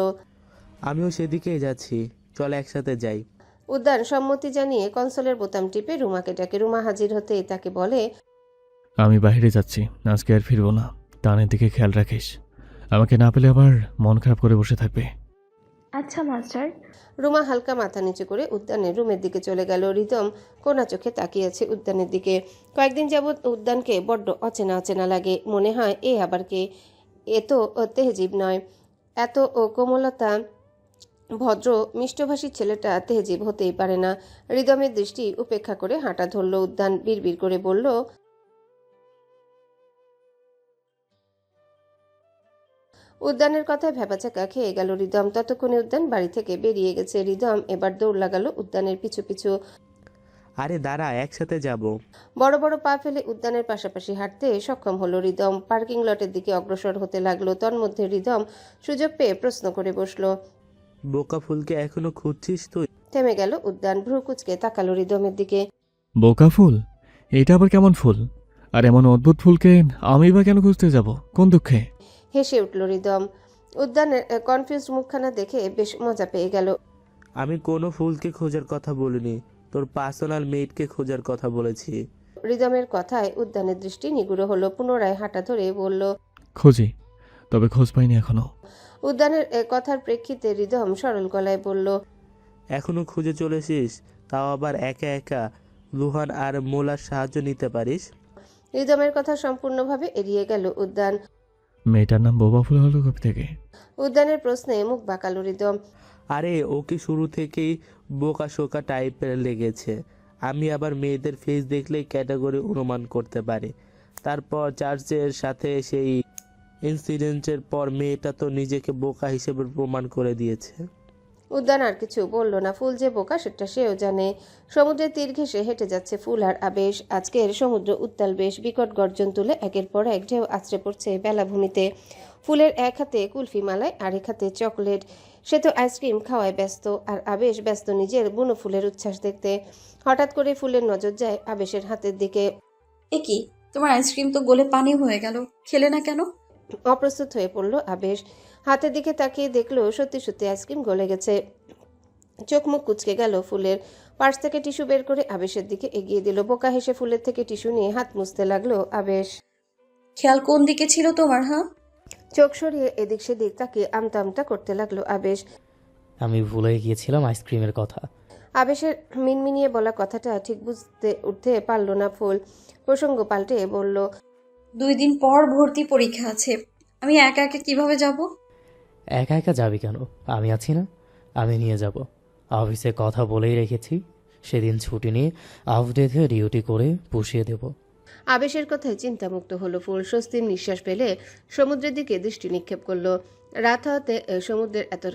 আমিও সেদিকেই যাচ্ছি, চল একসাথে যাই। উদ্যান সম্মতি জানিয়ে কনসোলের বোতাম টিপে রুমাকে ডাকে। রুমা হাজির হতেই তাকে বলে, আমি বাইরে যাচ্ছি, আজকে আর ফিরবো না। টানের দিকে খেয়াল রাখিস, আমাকে না পেলে আবার মন খারাপ করে বসে থাকবে। আচ্ছা মাস্টার। রুমা হালকা মাথা নিচু করে উদ্যানের রুমের দিকে চলে গেল। রিদম কোনা চোখে তাকিয়ে আছে উদ্যানের দিকে। কয়েকদিন যাবৎ উদ্যানকে বড্ড অচেনা অচেনা লাগে। মনে হয় এ আবার কে, এ তো তেহজিব নয়। এত কোমলতা ভদ্র মিষ্টভাষী ছেলেটা তেহজিব হতেই পারে না। রিদমের দৃষ্টি উপেক্ষা করে হাঁটা ধরল উদ্যান। বিড়বিড় করে বলল, উদ্যানের কথায় ভ্যাবাচাকা খেয়ে গেল রিদম। ততক্ষণে উদ্যান বাড়ি থেকে বেরিয়ে গেছে। রিদম এবার দৌড় লাগালো উদ্যানের পিছু পিছু। আরে দাঁড়া, একসাথে যাব। বড় বড় পা ফেলে উদ্যানের পাশাপাশি হাঁটতে সক্ষম হলো রিদম। পার্কিং লটের দিকে অগ্রসর হতে লাগলো। তন্মধ্যে রিদম সুযোগ পেয়ে প্রশ্ন করে বসলো, বোকা ফুলকে এখনো খুঁজছিস তুই? থেমে গেল উদ্যান। ভ্রু কুচকে তাকালো রিদমের দিকে। বোকা ফুল? এটা আবার কেমন ফুল? আর এমন অদ্ভুত ফুলকে আমি বা কেন খুঁজতে যাব? কোন দুঃখে? হেসে উঠল রিদম। উদ্যানের কনফিউজড মুখখানা দেখে বেশ মজা পেয়ে গেল। আমি কোনো ফুলকে খোঁজার কথা বলিনি, তোর পার্সোনাল মেটকে খোঁজার কথা বলেছি। রিদমের কথায় উদ্যানের দৃষ্টি নিগুড়ো হলো। পুনরায় হাঁটা ধরে বলল, খুঁজি, তবে খোঁজ পাইনি এখনো। উদ্যানের কথার প্রেক্ষিতে রিদম সরল গলায় বলল, এখনো খুঁজে চলেছিস, তাও আবার একা একা? লুহান আর মোলার সাহায্য নিতে পারিস। রিদমের কথা সম্পূর্ণভাবে এড়িয়ে গেল উদ্যান। মেয়েটার নাম বোবা ফুল হলো কবে থেকে? উদ্যানের প্রশ্নে মুখ বাঁকালো রিদম। আরে ওকে শুরু থেকেই বোকা শোকা টাইপের লেগেছে। আমি আবার মেয়েদের ফেস দেখলেই ক্যাটাগরি অনুমান করতে পারি। তারপর চার্চের সাথে সেই ইনসিডেন্টের পর মেয়েটা তো নিজেকে বোকা হিসেবে প্রমাণ করে দিয়েছে। উদ্যান আর কিছু বলল না। ফুল যে বোকা সেটা সেও জানে। সমুদ্রের তীর ঘেঁষে হেঁটে যাচ্ছে ফুল আর আবেশ। আজকের সমুদ্র উত্তাল বেশ। বিকট গর্জন তুলে একের পর এক ঢেউ আছড়ে পড়ছে বেলাভূমিতে। ফুলের এক হাতে কুলফি মালায়, আরেক হাতে চকলেট। সে তো আইসক্রিম খাওয়ায় ব্যস্ত, আর আবেশ ব্যস্ত নিজের বুনো ফুলের উচ্ছ্বাস দেখতে। হঠাৎ করে ফুলের নজর যায় আবেশের হাতের দিকে। এ কি, তোমার আইসক্রিম তো গলে পানি হয়ে গেল, খেলে না কেন? অপ্রস্তুত হয়ে পড়ল আবেশ। হাতের দিকে তাকিয়ে দেখলো সত্যি সত্যি আইসক্রিম গলে গেছে। চোখ মুখ কুচকে গেল ফুলের। পার্স থেকে টিস্যু বের করে আবেশের দিকে এগিয়ে দিল। বোকা হেসে ফুলের থেকে টিস্যু নিয়ে হাত মুছতে লাগলো আবেশ। খেয়াল কোন দিকে ছিল তোমার? হ্যাঁ, চোখ সরিয়ে এদিক সেদিক তাকিয়ে আমতা আমতা করতে লাগলো আবেশ। আমি ভুলে গিয়েছিলাম আইসক্রিমের কথা। আবেশের মিনমিনিয়ে বলা কথাটা ঠিক বুঝতে উঠতে পারল না ফুল। প্রসঙ্গ পাল্টে বলল, 2 দিন পর ভর্তি পরীক্ষা আছে, আমি একা একা কিভাবে যাব? একা একা যাবি কেন? আমি আছি না, আমি নিয়ে যাব। অফিসে কথা বলেই রেখেছি, সেদিন ছুটি নিয়ে অফ ডেতে ডিউটি করে পুষিয়ে দেব। আবেশের কথায় চিন্তামুক্ত হলো ফুল। স্বস্তির নিঃশ্বাস ফেলে সমুদ্রের দিকে দৃষ্টি নিক্ষেপ করলো। রাত হতে সমুদ্রের এত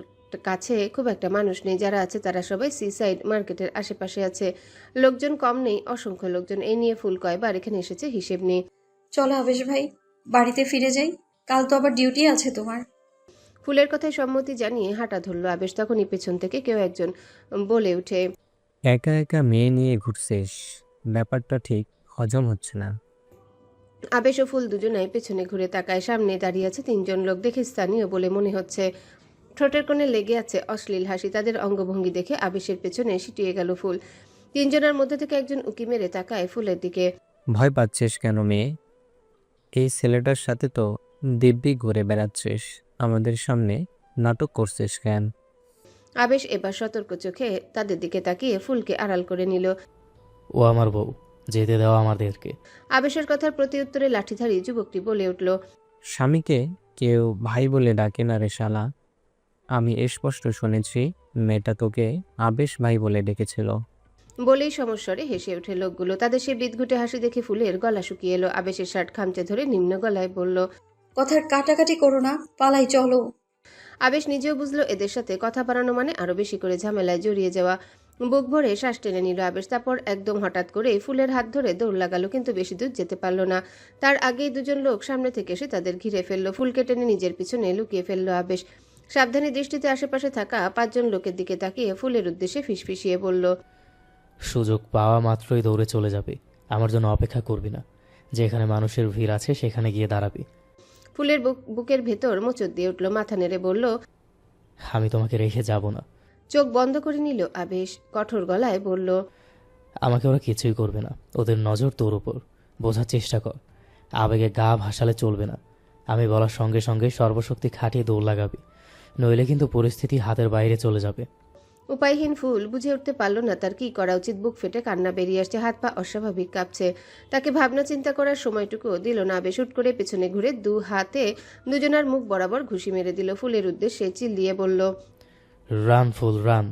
কাছে খুব একটা মানুষ নেই। যারা আছে তারা সবাই সি সাইড মার্কেটের আশেপাশে আছে। লোকজন কম নেই, অসংখ্য লোকজন। এই নিয়ে ফুল কয়বার এখানে এসেছে হিসেব নেই। চলো আবেশ ভাই, বাড়িতে ফিরে যাই, কাল তো আবার ডিউটি আছে তোমার। ফুলের কথায় সম্মতি জানিয়ে হাঁটা ধরল আবেশ। তখনই পেছন থেকে কেউ একজন বলে উঠে, একা একা মেয়ে নিয়ে ঘুরছিস, ব্যাপারটা ঠিক হজম হচ্ছে না। আবেশ ও ফুল দুজনাই পেছনে ঘুরে তাকায়। সামনে দাঁড়িয়ে আছে 3 জন লোক। দেখে স্থানীয় বলে মনে হচ্ছে। ঠোঁটের কোণে লেগে আছে অশ্লীল হাসি। তাদের অঙ্গভঙ্গি দেখে আবেশের পেছনে সিটিয়ে গেল ফুল। 3 জনের মধ্যে থেকে একজন উকি মেরে তাকায় ফুলের দিকে। ভয় পাচ্ছিস কেন মেয়ে? এই ছেলেটার সাথে তো দিব্যি ঘুরে বেড়াচ্ছিস, আমাদের সামনে নাটক করছিস কেন? আবেশ এবার সতর্ক চোখে তাদের দিকে তাকিয়ে ফুলকে আড়াল করে নিল। ও আমার বউ, যেতে দেওয়া আমাদেরকে। আবেশের কথার প্রতি উত্তরে লাঠিধারী যুবকটি বলে উঠল, স্বামীকে কেউ ভাই বলে ডাকে না রে শালা। আমি স্পষ্ট শুনেছি মেয়েটা তোকে আবেশ ভাই বলে ডেকেছিল। বলেই সমস্বরে হেসে ওঠে লোকগুলো। তাদের সে বিদঘুটে হাসি দেখে ফুলের গলা শুকিয়ে এলো। আবেশের শার্ট খামচে ধরে নিম্ন গলায় বলল, কথার কাটাকাটি করো না, পালাই চলো। আবেশ নিজেও বুঝলো এদের সাথে কথা বাড়ানো মানে আরো বেশি করে ঝামেলায় জড়িয়ে যাওয়া। বুক ভরে শ্বাস টেনে নিল আবেশ। তারপর একদম হঠাৎ করে ফুলের হাত ধরে দৌড় লাগালো, কিন্তু বেশি দূর যেতে পারল না। তার আগেই 2 জন লোক সামনে থেকে এসে তাদের ঘিরে ফেললো। ফুলকে টেনে নিজের পিছনে লুকিয়ে ফেললো আবেশ। সাবধানী দৃষ্টিতে আশেপাশে থাকা 5 জন লোকের দিকে তাকিয়ে ফুলের উদ্দেশ্যে ফিসফিসিয়ে বলল, সুযোগ পাওয়া মাত্রই দৌড়ে চলে যাবে, আমার জন্য অপেক্ষা করবি না। যেখানে মানুষের ভিড় আছে সেখানে গিয়ে দাঁড়াবি। ফুলের বুকের ভেতর মোচড় দিয়ে উঠল। মাথা নেড়ে বলল, আমি তোমাকে রেখে যাব না। চোখ বন্ধ করে নিল আবেশ। কঠোর গলায় বলল, আমাকে ওরা কিছুই করবে না, ওদের নজর তোর উপর। বোঝার চেষ্টা কর, আবেগে গা ভাসালে চলবে না। আমি বলার সঙ্গে সঙ্গে সর্বশক্তি খাটিয়ে দৌড় লাগাবি। নইলে কিন্তু পরিস্থিতি হাতের বাইরে চলে যাবে। উপায়হীন ফুল বুঝে উঠতে পারল না তার কি করা উচিত। বুক ফেটে কান্না বেরিয়ে আসছে, হাত পা অস্বাভাবিক কাঁপছে। তাকে ভাবনা চিন্তা করার সময়টুকু দিল না। বেশুট করে পেছনে ঘুরে দু হাতে দুজনার মুখ বরাবর ঘুষি মেরে দিল। ফুলের উদ্দেশ্যে চিল্লিয়ে বলল, রান ফুল রান।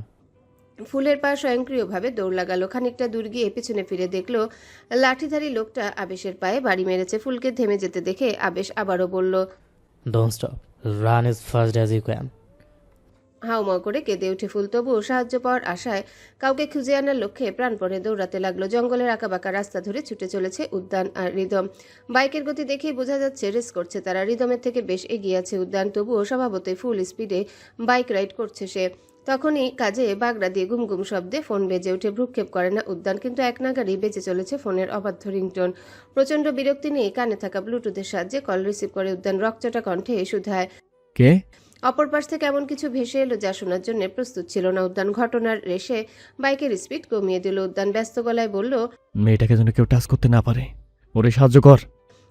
ফুলের পা স্বয়ংক্রিয়ভাবে দৌড় লাগালো। খানিকটা দূর গিয়ে পেছনে ফিরে দেখলো লাঠিধারী লোকটা আবেশের পায়ে বাড়ি মেরেছে। ফুলকে থেমে যেতে দেখে আবেশ আবারও বলল, don't stop, run as fast as you can. হাউমাউ করে কেঁদে উঠে ফুল। তবুও সাহায্য পাওয়ার আশায় কাউকে খুঁজে আনার লক্ষ্যে প্রাণপণে দৌড়াতে লাগলো। জঙ্গলের আঁকাবাঁকা রাস্তা ধরে ছুটে চলেছে উদ্যান আর রিদম। বাইকের গতি দেখেই বোঝা যাচ্ছে রেস করছে তারা। রিদমের থেকে বেশ এগিয়ে আছে উদ্যান, তবুও স্বভাবতই ফুল স্পিডে বাইক রাইড করছে সে। তখনই কাজে বাগড়া দিয়ে গুমগুম শব্দে ফোন বেজে উঠে। ভ্রুক্ষেপ করে না উদ্যান, কিন্তু এক নাগাড়ি বেজে চলেছে ফোনের অবাধ্য রিংটোন। প্রচণ্ড বিরক্তি নিয়ে কানে থাকা ব্লুটুথের সাহায্যে কল রিসিভ করে উদ্যান রকচটা কণ্ঠে শুধায়। কে? অপর পাশ থেকে এমন কিছু ভেসে এলো যা শোনার জন্য প্রস্তুত ছিল না উদ্যান। ঘটনার রেশে বাইকের স্পিড কমিয়ে দিল উদ্যান। ব্যস্ত গলায় বলল, মেয়েটাকে যেন কেউ টাচ করতে না পারে, ওরে সাহায্য কর।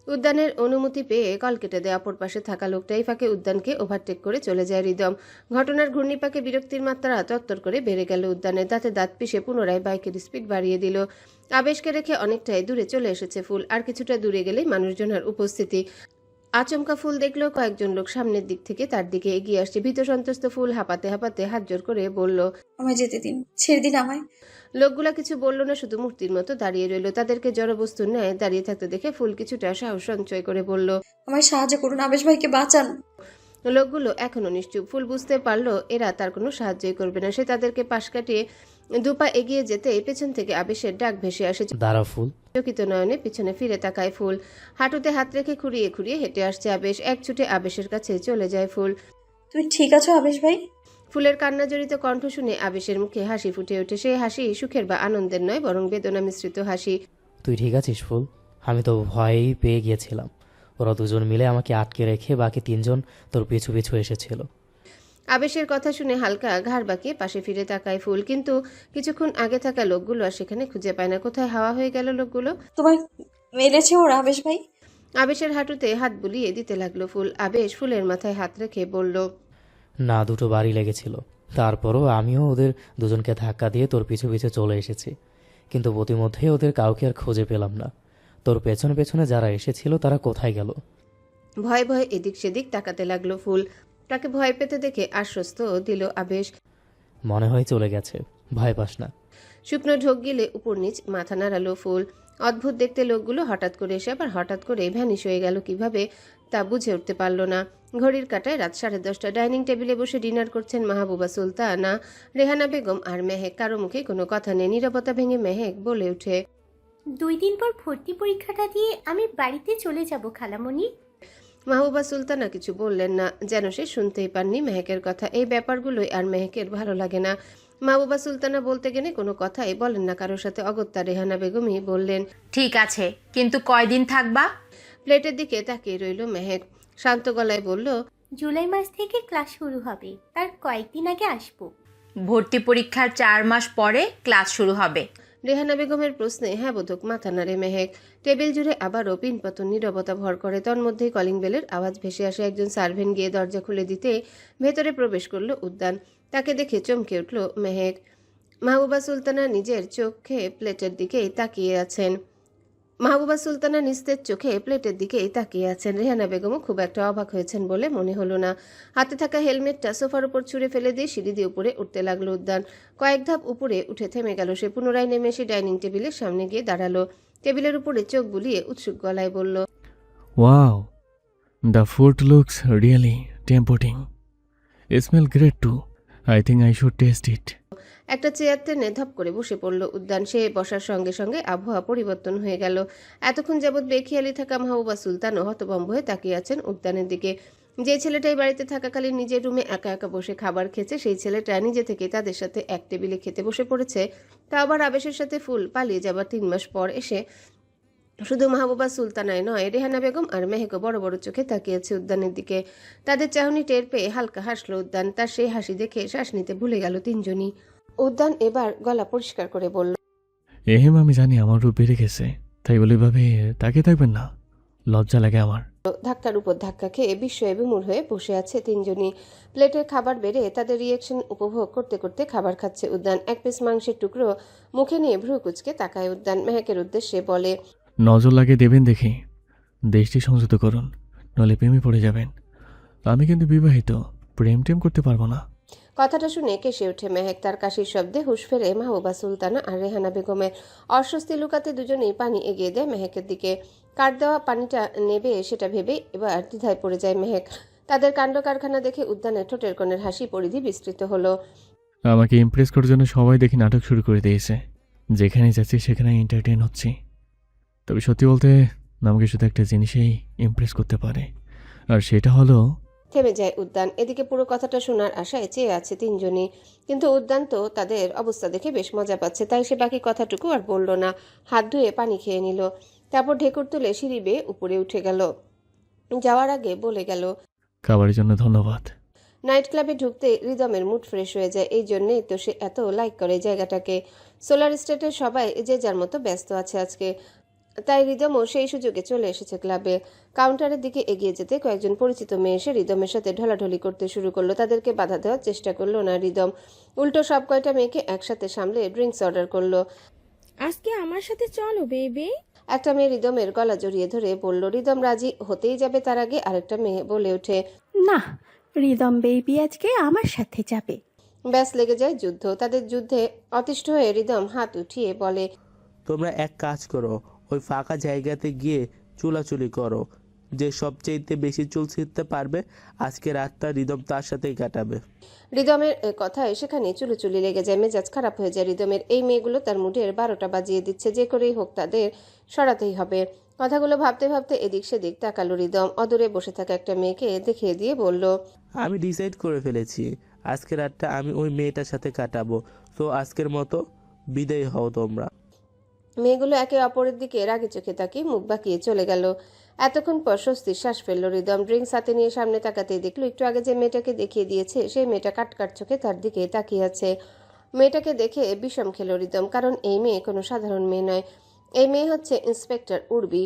উদ্যানের অনুমতি পেয়ে কল কেটে দেয় অপর পাশে থাকা লোকটা। এই ফাঁকে উদ্যানকে ওভারটেক করে চলে যায় রিদম। ঘটনার ঘূর্ণিপাকে বিরক্তির মাত্রা তত্তর করে বেড়ে গেল উদ্যানের। দাঁতে দাঁত পিষে পুনরায় বাইকের স্পিড বাড়িয়ে দিল। আবেশকে রেখে অনেকটাই দূরে চলে এসেছে ফুল। আর কিছুটা দূরে গেলেই মানুষজনের উপস্থিতি। আচমকা ফুল দেখলো কয়েকজন লোক সামনের দিক থেকে তার দিকে এগিয়ে আসছে। ভীত সন্ত্রস্ত ফুল হাঁপাতে হাঁপাতে হাত জোর করে বলল, আমায় যেতে দিন, ছেড়ে দিন আমায়। লোকগুলা কিছু বলল না, শুধু মূর্তির মতো দাঁড়িয়ে রইল। তাদেরকে জড়বস্তুর ন্যায় দাঁড়িয়ে থাকতে দেখে ফুল কিছুটা সাহস সঞ্চয় করে বলল, আমায় সাহায্য করুন, আবেশ ভাইকে বাঁচান। লোকগুলো এখনো নিশ্চুপ। ফুল বুঝতে পারলো এরা তার কোনো সাহায্যই করবে না। সে তাদেরকে পাশ কাটিয়ে দুপা এগিয়ে যেতে পেছন থেকে আবেশের ডাক ভেসে আসে। দাঁড়া ফুল। চকিত নয়নে পিছনে ফিরে তাকায় ফুল। হাঁটুতে হাত রেখে খুঁড়িয়ে খুঁড়িয়ে হেঁটে আসছে আবেশ। এক ছুটে আবেশের কাছে চলে যায় ফুল। তুমি ঠিক আছো আবেশ ভাই? ফুলের কান্নাজড়িত কণ্ঠ শুনে আবেশের মুখে হাসি ফুটে ওঠে। সেই হাসি সুখের বা আনন্দের নয়, বরং বেদনা মিশ্রিত হাসি। তুই ঠিক আছিস ফুল? আমি তো ভয়েই পেয়ে গিয়েছিলাম। ওরা দুজন মিলে আমাকে আটকে রেখে বাকি তিনজন তোর পিছু পিছু এসেছিল। আবেশের কথা শুনে হালকা ঘাড় বাঁকিয়ে পাশে ফিরে তাকায় ফুল, কিন্তু কিছুক্ষণ আগে থাকা লোকগুলো আর সেখানে খুঁজে পায় না। কোথায় হাওয়া হয়ে গেল লোকগুলো? তোমায় মেরেছে ওরা আবেশ ভাই? আবেশের হাঁটুতে হাত বুলিয়ে দিতে লাগলো ফুল। আবেশ ফুলের মাথায় হাত রেখে বলল, না, দুটো বাড়ি লেগেছিল। তারপরও আমিও ওদের দুজনকে ধাক্কা দিয়ে তোর পিছু পিছু চলে এসেছি, কিন্তু প্রতিমধ্যেই ওদের কাউকে আর খুঁজে পেলাম না। তোর পেছনে পেছনে যারা এসেছিল তারা কোথায় গেল? ভয়ে ভয়ে এদিক সেদিক তাকাতে লাগলো ফুল। তাকে ভয় পেতে দেখে আশ্বস্ত দিল আবেশ। মনে হয় চলে গেছে, ভয় পাস না। শুকনো ঢোক গিলে উপর নিচ মাথা নাড়ালো ফুল। অদ্ভুত দেখতে লোকগুলো হঠাৎ করে এসে আবার হঠাৎ করে ভ্যানিশ হয়ে গেল কিভাবে তা বুঝে উঠতে পারল না। ঘড়ির কাঁটায় রাত 10:30। ডাইনিং টেবিলে বসে ডিনার করছেন মাহবুবা সুলতানা, রেহানা বেগম আর মেহেক। কারো মুখে কোনো কথা নেই। নীরবতা ভেঙে মেহেক বলে ওঠে, 2 দিন পর ভর্তি পরীক্ষাটা দিয়ে আমি বাড়িতে চলে যাব খালামণি। মাহবুবা সুলতানা কিছু বললেন না, যেন সে শুনতেই পাননি মেহেকের কথা। এই ব্যাপারগুলোই আর মেহেকের ভালো লাগে না। মাহবুবা সুলতানা বলতে গেলে কোনো কথাই বলেন না কারোর সাথে। অগত্যা রেহানা বেগমই বললেন, ঠিক আছে, কিন্তু কয়দিন থাকবা? প্লেটের দিকে তাকিয়ে রইল মেহেক। শান্ত গলায় বলল, জুলাই মাস থেকে ক্লাস শুরু হবে, তার কয়েকদিন আগে আসবো। ভর্তি পরীক্ষার 4 মাস পরে ক্লাস শুরু হবে। রেহানা বেগমের প্রশ্নে হ্যাঁ বোধক মাথা নাড়ে মেহেক। টেবিল জুড়ে আবারও পিনপতন নীরবতা ভর করে। তন্মধ্যেই কলিং বেলের আওয়াজ ভেসে আসে। একজন সার্ভেন্ট গিয়ে দরজা খুলে দিতে ভেতরে প্রবেশ করলো উদ্যান। তাকে দেখে চমকে উঠল মেহেক। মাহবুবা সুলতানা নিজের চোখে প্লেটের দিকেই তাকিয়ে আছেন। রেহানা বেগমও খুব একটা অবাক হয়েছেন বলে মনে হলো না। হাতে থাকা হেলমেটটা সোফার উপর ছুঁড়ে ফেলে দিয়ে সিঁড়ি দিয়ে উপরে উঠতে লাগলো উদ্যান। কয়েক ধাপ উপরে উঠে থেমে গেল সে। পুনরায় নেমে এসে ডাইনিং টেবিলের সামনে গিয়ে দাঁড়ালো। টেবিলের উপরে চোখ বুলিয়ে উৎসুক গলায় বলল, wow, the food looks really tempting, smell great too, I think I should taste it. একটা চেয়ার টেনে ধপ করে বসে পড়ল উদ্যান। সে বসার সঙ্গে সঙ্গে আবহাওয়া পরিবর্তন হয়ে গেল। এতক্ষণ যাবৎ বেখিয়ালি থাকা মাহবুবা সুলতানও হতভম্ব হয়ে তাকিয়ে আছেন উদ্যানের দিকে। যে ছেলেটাই বাড়িতে থাকাকালীন নিজের রুমে একা একা বসে খাবার খেয়েছে, সেই ছেলেটা নিজে থেকে তাদের সাথে এক টেবিলে খেতে বসে পড়েছে। তা আবার আবেশের সাথে ফুল পালিয়ে যাবার 3 মাস পর এসে। শুধু মাহবুবা সুলতানায় নয়, রেহানা বেগম আর মেহেকও বড় বড় চোখে তাকিয়েছে উদ্যানের দিকে। তাদের চাহনি টের পেয়ে হালকা হাসলো উদ্যান। তার সেই হাসি দেখে শ্বাস নিতে ভুলে গেল তিনজনই। উদ্যান এবার গলা পরিষ্কার করে বলল, এহেম, আমি জানি আমার রূপ বেড়ে গেছে, তাই বলে ভাবে তাকিয়ে থাকবেন না। লজ্জা লাগে আমার। ধাক্কার উপর ধাক্কা খেয়ে বিস্ময়ে বিমূঢ় হয়ে বসে আছে তিনজনই। প্লেটের খাবার বেড়ে তাদের রিয়েকশন উপভোগ করতে করতে খাবার খাচ্ছে উদ্যান। এক পিস মাংসের টুকরো মুখে নিয়ে ভ্রু কুচকে তাকায় উদ্যান। মেহেকের উদ্দেশ্যে বলে, নজর লাগিয়ে দেবেন দেখি, দেশটি সংযত করুন, নইলে প্রেমে পড়ে যাবেন। আমি কিন্তু বিবাহিত, প্রেম টেম করতে পারবো না। কথাটা শুনে কেসে ওঠে মেহেক। তার কাশির শব্দে হুঁশ ফেরে মাহবুবা সুলতানা আর রেহানা বেগমের। অস্বস্তি লুকাতে দুজনেই পানি এগিয়ে দেয় মেহেকের দিকে। কাট দেওয়া পানিটা নেবে সেটা ভেবে এবার দ্বিধায় পড়ে যায় মেহেক। তাদের কাণ্ড কারখানা দেখে উদ্যানের ঠোঁটের কোণের হাসি পরিধি বিস্তৃত হলো। আমাকে ইমপ্রেস করার জন্য সবাই দেখি নাটক শুরু করে দিয়েছে। যেখানে যাচ্ছি সেখানে এন্টারটেইন হচ্ছি। তবে সত্যি বলতে আমাকে শুধু একটা জিনিসেই ইমপ্রেস করতে পারে, আর সেটা হলো থেমে যায় উদ্যান। এদিকে পুরো কথাটা শোনার আশায় চেয়ে আছে তিনজনই, কিন্তু উদ্যান তো তাদের অবস্থা দেখে বেশ মজা পাচ্ছে, তাই সে বাকি কথাটুকু আর বলল না। হাত ধুয়ে পানি খেয়ে নিল, তারপর ঢেকুর তুলে সিঁড়ি বেয়ে উপরে উঠে গেল। যাওয়ার আগে বলে গেল, খাবারের জন্য ধন্যবাদ। নাইট ক্লাবে ঢুকতে রিদমের মুড ফ্রেশ হয়ে যায়। এই জন্যেই তো সে এত লাইক করে জায়গাটাকে। সোলার স্টেটের সবাই যে যার মতো ব্যস্ত আছে আজকে, তাই রিদমও সেই সুযোগে চলে এসেছে ক্লাবে। কাউন্টারের দিকে এগিয়ে যেতে কয়েকজন পরিচিত মেয়ে এসে রিদমের সাথে ঢলাঢলি করতে শুরু করলো। তাদেরকে বাধা দেওয়ার চেষ্টা করলো না রিদম, উল্টো সব কয়টা মেয়েকে একসাথে সামলে ড্রিঙ্কস অর্ডার করলো। আজকে আমার সাথে চলো বেবি। একটা মেয়ে রিদমের গলা জড়িয়ে ধরে বলল। রিদম রাজি হতেই যাবে, তার আগে আরেকটা মেয়ে বলে ওঠে, না, রিদম বেবি আজকে আমার সাথে যাবে। ব্যাস লেগে যায় যুদ্ধ। তাদের যুদ্ধে অতিষ্ঠ হয়ে রিদম হাত উঠিয়ে বলে, তোমরা এক কাজ করো, ওই ফাঁকা জায়গাতে গিয়ে চুলাচুলি করো। যে সবচেয়ে বেশি চুল ছিঁড়তে পারবে আজকে রাতটা রিদম তার সাথেই কাটাবে। রিদমের কথায় সেখানে চুলোচুলি লেগে যায়। মেজাজ খারাপ হয়ে যায় রিদমের। এই মেয়েগুলো তার মুডের 12টা বাজিয়ে দিচ্ছে। যে করেই হোক তাদের সরাতেই হবে। কথাগুলো ভাবতে ভাবতে এদিক সেদিক তাকালো রিদম। অদূরে বসে থাকা একটা মেয়েকে দেখিয়ে দিয়ে বলল, আমি ডিসাইড করে ফেলেছি আজকে রাতটা আমি ওই মেয়েটার সাথে কাটাবো। তো আজকের মতো বিদায় হও তোমরা। মেয়েগুলো একে অপরের দিকে রাগে চোখে তাকিয়ে মুখ বাঁকিয়ে চলে গেল। এতক্ষণ পর স্বস্তির শ্বাস ফেলল রিদম। ড্রিঙ্কস হাতে নিয়ে সামনে তাকাতেই দেখলো একটু আগে যে মেয়েটাকে দেখিয়ে দিয়েছে সেই মেয়েটা কাটকাট চোখে তার দিকে তাকিয়ে আছে। মেয়েটাকে দেখে বিষম খেল রিদম, কারণ এই মেয়ে কোনো সাধারণ মেয়ে নয়। এই মেয়ে হচ্ছে ইন্সপেক্টর উর্বি,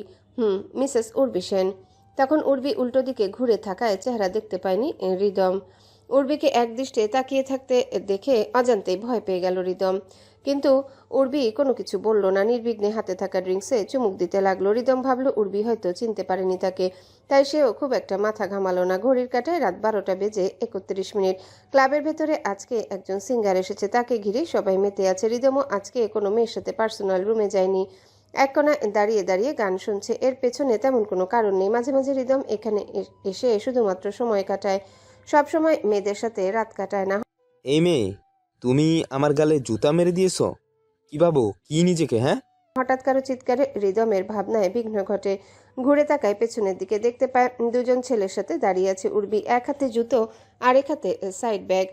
মিসেস উর্বি সেন। তখন উর্বি উল্টো দিকে ঘুরে থাকায় চেহারা দেখতে পায়নি রিদম। উর্বিকে একদৃষ্টে তাকিয়ে থাকতে দেখে অজান্তেই ভয় পেয়ে গেল রিদম, কিন্তু উর্বি কোনো কিছু বলল না। নির্বিঘ্নে হাতে থাকা ড্রিঙ্কসে চুমুক দিতে লাগলো। রিদম ভাবলো উর্বি হয়তো চিনতে পারেনি তাকে, তাই সেও খুব একটা মাথা ঘামালো না। ঘড়ির কাঁটায় রাত 12টা বেজে 31 মিনিট। ক্লাবের ভেতরে আজকে একজন সিঙ্গার এসেছে, তাকে ঘিরে সবাই মেতে আছে। রিদমও আজকে কোনো মেয়ের সাথে পার্সোনাল রুমে যায়নি, এক কোণায় দাঁড়িয়ে দাঁড়িয়ে গান শুনছে। এর পেছনে তেমন কোনো কারণ নেই। মাঝে মাঝে রিদম এখানে এসে শুধুমাত্র সময় কাটায়, সব সময় মেয়েদের সাথে রাত কাটায় না। এই মেয়ে, তুমি আমার গালে জুতা মেরে দিয়েছো? কি ভাবো কি নিজেকে? হ্যাঁ, হঠাৎ কারো চিৎকারে রিদমের ভাবনায় বিঘ্ন ঘটে। ঘুরে তাকায় পেছনের দিকে, দেখতে পায় দুজন ছেলের সাথে দাঁড়িয়ে আছে উর্বি। এক হাতে জুতো আর এক হাতে সাইড ব্যাগ।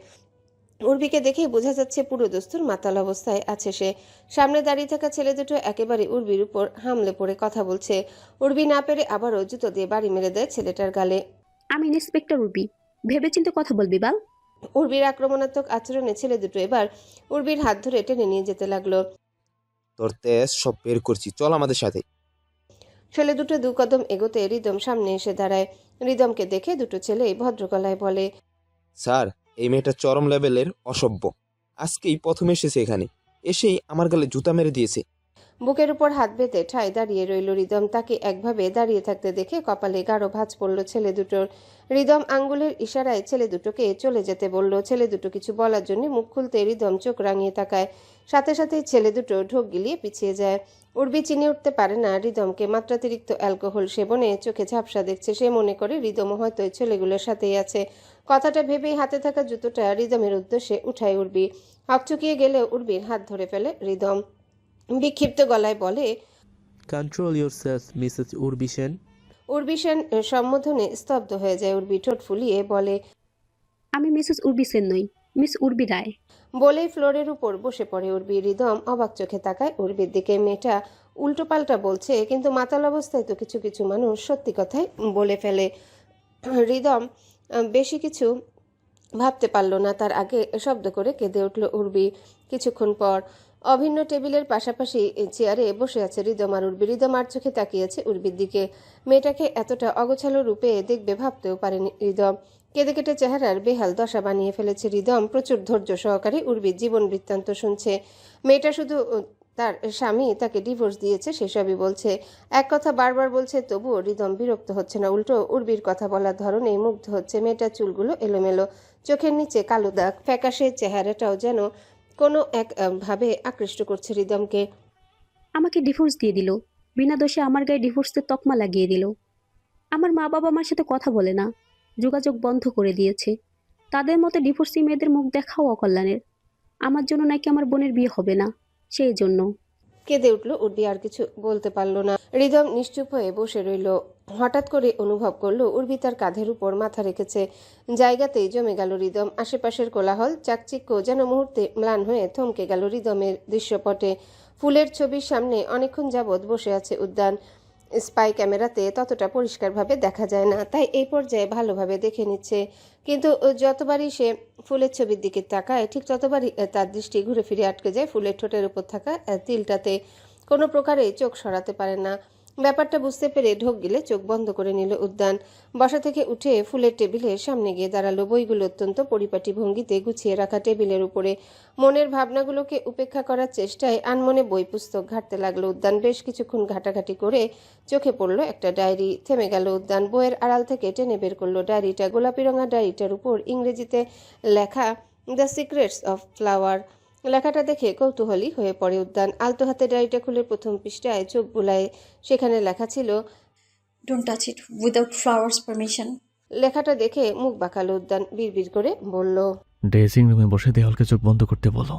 উর্বিকে দেখেই বোঝা যাচ্ছে পুরো দস্তুর মাতাল অবস্থায় আছে সে। সামনে দাঁড়িয়ে থাকা ছেলে দুটো একেবারে উর্বির উপর হামলে পড়ে কথা বলছে। উর্বি না পেরে আবারও জুতো দিয়ে বাড়ি মেরে দেয় ছেলেটার গালে। আমি ইন্সপেক্টর উর্বি, ভেবেচিন্তে কথা বলবি বাল। উর্বির আক্রমণাত্মক আচরণে ছেলে দুটো এবার উর্বির হাত ধরে টেনে নিয়ে যেতে লাগলো। তোর তেজ সব বের করছি, চল আমাদের সাথে। ছেলে দুটো 2 কদম এগোতে রিদম সামনে এসে দাঁড়ায়। রিদমকে দেখে দুটো ছেলেই ভদ্র গলায় বলে, স্যার, এই মেয়েটা চরম লেভেলের অসভ্য। আজকেই প্রথম এসেছে এখানে, এসেই আমার গালে জুতা মেরে দিয়েছে। বুকের উপর হাত বেঁধে ঠায় দাঁড়িয়ে রইল রিদম। তাকে একভাবে দাঁড়িয়ে থাকতে দেখে কপালে গাঢ় ভাঁজ পড়ল ছেলে দুটোর। রিদম আঙ্গুলের ইশারায় ছেলে দুটোকে চলে যেতে বলল। ছেলে দুটো কিছু বলার জন্য মুখ খুলতে রিদম চোখ রাঙিয়ে তাকায়। সাথে সাথেই ছেলে দুটো ঢোক গিলিয়ে পিছিয়ে যায়। উর্বি চিনে উঠতে পারে না রিদমকে মাত্রাতিরিক্ত অ্যালকোহল সেবনে চোখে ঝাপসা দেখছে। সে মনে করে রিদমও হয়তো এই ছেলেগুলোর সাথেই আছে। কথাটা ভেবেই হাতে থাকা জুতোটা রিদমের উদ্দেশ্যে উঠায় উর্বি। হকচকিয়ে গেলে উর্বির হাত ধরে ফেলে রিদম। বিক্ষিপ্ত গলায় বলে, control yourself Mrs Urbi Sen. Urbi Sen সম্বোধনে স্তব্ধ হয়ে যায়। উর্বি ঠোঁট ফুলিয়ে বলে, আমি মিসেস উর্বি সেন নই, মিস উর্বি রায়। বলেই ফ্লোরের উপর বসে পড়ে উর্বি। রিদম অবাক চোখে তাকায় উর্বির দিকে। মেয়েটা উল্টো পাল্টা বলছে, কিন্তু মাতাল অবস্থায় তো কিছু কিছু মানুষ সত্যি কথাই বলে ফেলে। রিদম বেশি কিছু ভাবতে পারল না, তার আগে শব্দ করে কেঁদে উঠল উর্বি। কিছুক্ষণ পর অভিন্ন টেবিলের পাশাপাশি চেয়ারে বসে আছে রিদম আর উর্বি। রিদম আর চোখে তাকিয়েছে উর্বির দিকে। মেয়েটাকে এতটা অগোছালো রূপে দেখবে ভাবতেও পারেনি রিদম। কেঁদে কেটে চেহারার বেহাল দশা বানিয়ে ফেলেছে রিদম। প্রচুর ধৈর্য সহকারে উর্বির জীবন বৃত্তান্ত শুনছে। মেয়েটা শুধু তার স্বামী তাকে ডিভোর্স দিয়েছে সেসবই বলছে। এক কথা বারবার বলছে, তবুও রিদম বিরক্ত হচ্ছে না, উল্টো উর্বির কথা বলার ধরনে মুগ্ধ হচ্ছে। মেয়েটার চুলগুলো এলোমেলো, চোখের নিচে কালো দাগ, ফ্যাকাশে চেহারাটাও যেন কোনো এক ভাবে আকৃষ্ট করছে রিদমকে। আমাকে ডিভোর্স দিয়ে দিল, বিনা দোষে আমার গায়ে ডিভোর্সের তকমা লাগিয়ে দিল। আমার মা বাবা আমার সাথে কথা বলে না, যোগাযোগ বন্ধ করে দিয়েছে। তাদের মতে ডিভোর্সি মেয়েদের মুখ দেখাও অকল্যাণের। আমার জন্য নাকি আমার বোনের বিয়ে হবে না, সেই জন্য। কেঁদে উঠল উর্বি, আর কিছু বলতে পারল না। রিদম নিশ্চুপ হয়ে বসে রইল। হঠাৎ করে অনুভব করলো উর্বি তার কাঁধের উপর মাথা রেখেছে। জায়গাতেই জমে গেল রিদম। আশেপাশের কোলাহল চাকচিক্য যেন মুহূর্তে ম্লান হয়ে থমকে গেল রিদমের দৃশ্যপটে। ফুলের ছবির সামনে অনেকক্ষণ যাবৎ বসে আছে উদ্যান। স্পাই ক্যামেরাতে ততটা পরিষ্কারভাবে দেখা যায় না, তাই এই পর্যায়ে ভালোভাবে দেখে নিচ্ছে। কিন্তু যতবারই সে ফুলের ছবির দিকে তাকায়, ঠিক ততবারই তার দৃষ্টি ঘুরে ফিরে আটকে যায় ফুলের ঠোঁটের উপর থাকা তিলটাতে। কোনো প্রকারে চোখ সরাতে পারে না। ব্যাপারটা বুঝতে পেরে ঢোক গিলে চোখ বন্ধ করে নিল উদ্যান। বসা থেকে উঠে ফুলের টেবিলের সামনে গিয়ে দাঁড়ালো। বইগুলো অত্যন্ত পরিপাটি ভঙ্গিতে গুছিয়ে রাখা টেবিলের উপরে। মনের ভাবনাগুলোকে উপেক্ষা করার চেষ্টায় আনমনে বই পুস্তক ঘাঁটতে লাগলো উদ্যান। বেশ কিছুক্ষণ ঘাটাঘাটি করে চোখে পড়লো একটা ডায়েরি। থেমে গেল উদ্যান। বইয়ের আড়াল থেকে টেনে বের করলো ডায়েরিটা। গোলাপি রঙা ডায়েরিটার উপর ইংরেজিতে লেখা দ্য সিক্রেটস অফ ফ্লাওয়ার। লেখাটা দেখে কৌতূহলী হয়ে পড়ে উদ্যান। আলতো হাতে ডায়েরিটা খুলে প্রথম পৃষ্ঠায় চোখ বুলায়। সেখানে লেখা ছিল, don't touch it without flowers permission. লেখাটা দেখে মুখ বাঁকালো উদ্যান। বিড়বিড় করে বলল, ড্রেসিং রুমে বসে দেওয়ালকে চোখ বন্ধ করতে বলো।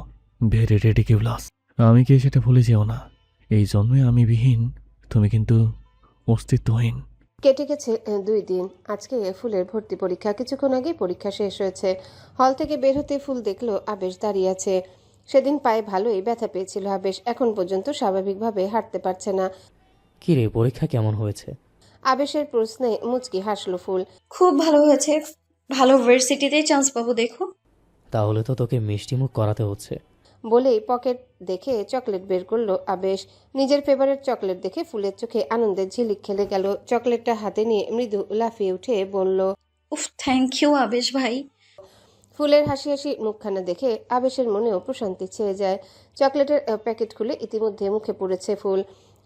Very ridiculous. আমি কি সেটা ভুলে যেও না, এই জন্মে আমি বিহীন, তুমি কিন্তু অস্তিত্বহীন। কেটে গেছে 2 দিন। আজকে ফুলের ভর্তি পরীক্ষা। কিছুক্ষণ আগে পরীক্ষা শেষ হয়েছে। হল থেকে বের হতে ফুল দেখলো আবেশ দাঁড়িয়ে আছে। সেদিন পায়ে ভালোই ব্যথা পেয়েছিল আবেশ। এখন পর্যন্ত স্বাভাবিকভাবে হাঁটতে পারছে না। কি রে, পরীক্ষা কেমন হয়েছে? আবেশের প্রশ্নে মুচকি হাসলো ফুল। খুব ভালো হয়েছে, ভালো ভার্সিটিতেই চান্স পাবো দেখো। তাহলে তো তোকে মিষ্টিমুখ করাতে হচ্ছে। বলেই পকেট দেখে চকলেট বের করলো আবেশ। নিজের ফেভারিট চকলেট দেখে ফুলের চোখে আনন্দের ঝিলিক খেলে গেল। চকলেটটা হাতে নিয়ে মৃদু লাফিয়ে উঠে বলল, উফ, থ্যাংক ইউ আবেশ ভাই। ফুলের হাসি হাসি মুখখানা দেখে আবেশের মনেও প্রশান্তি ছেয়ে যায়। চকলেটের প্যাকেট খুলে ইতিমধ্যে মুখে পুড়েছে ফুল।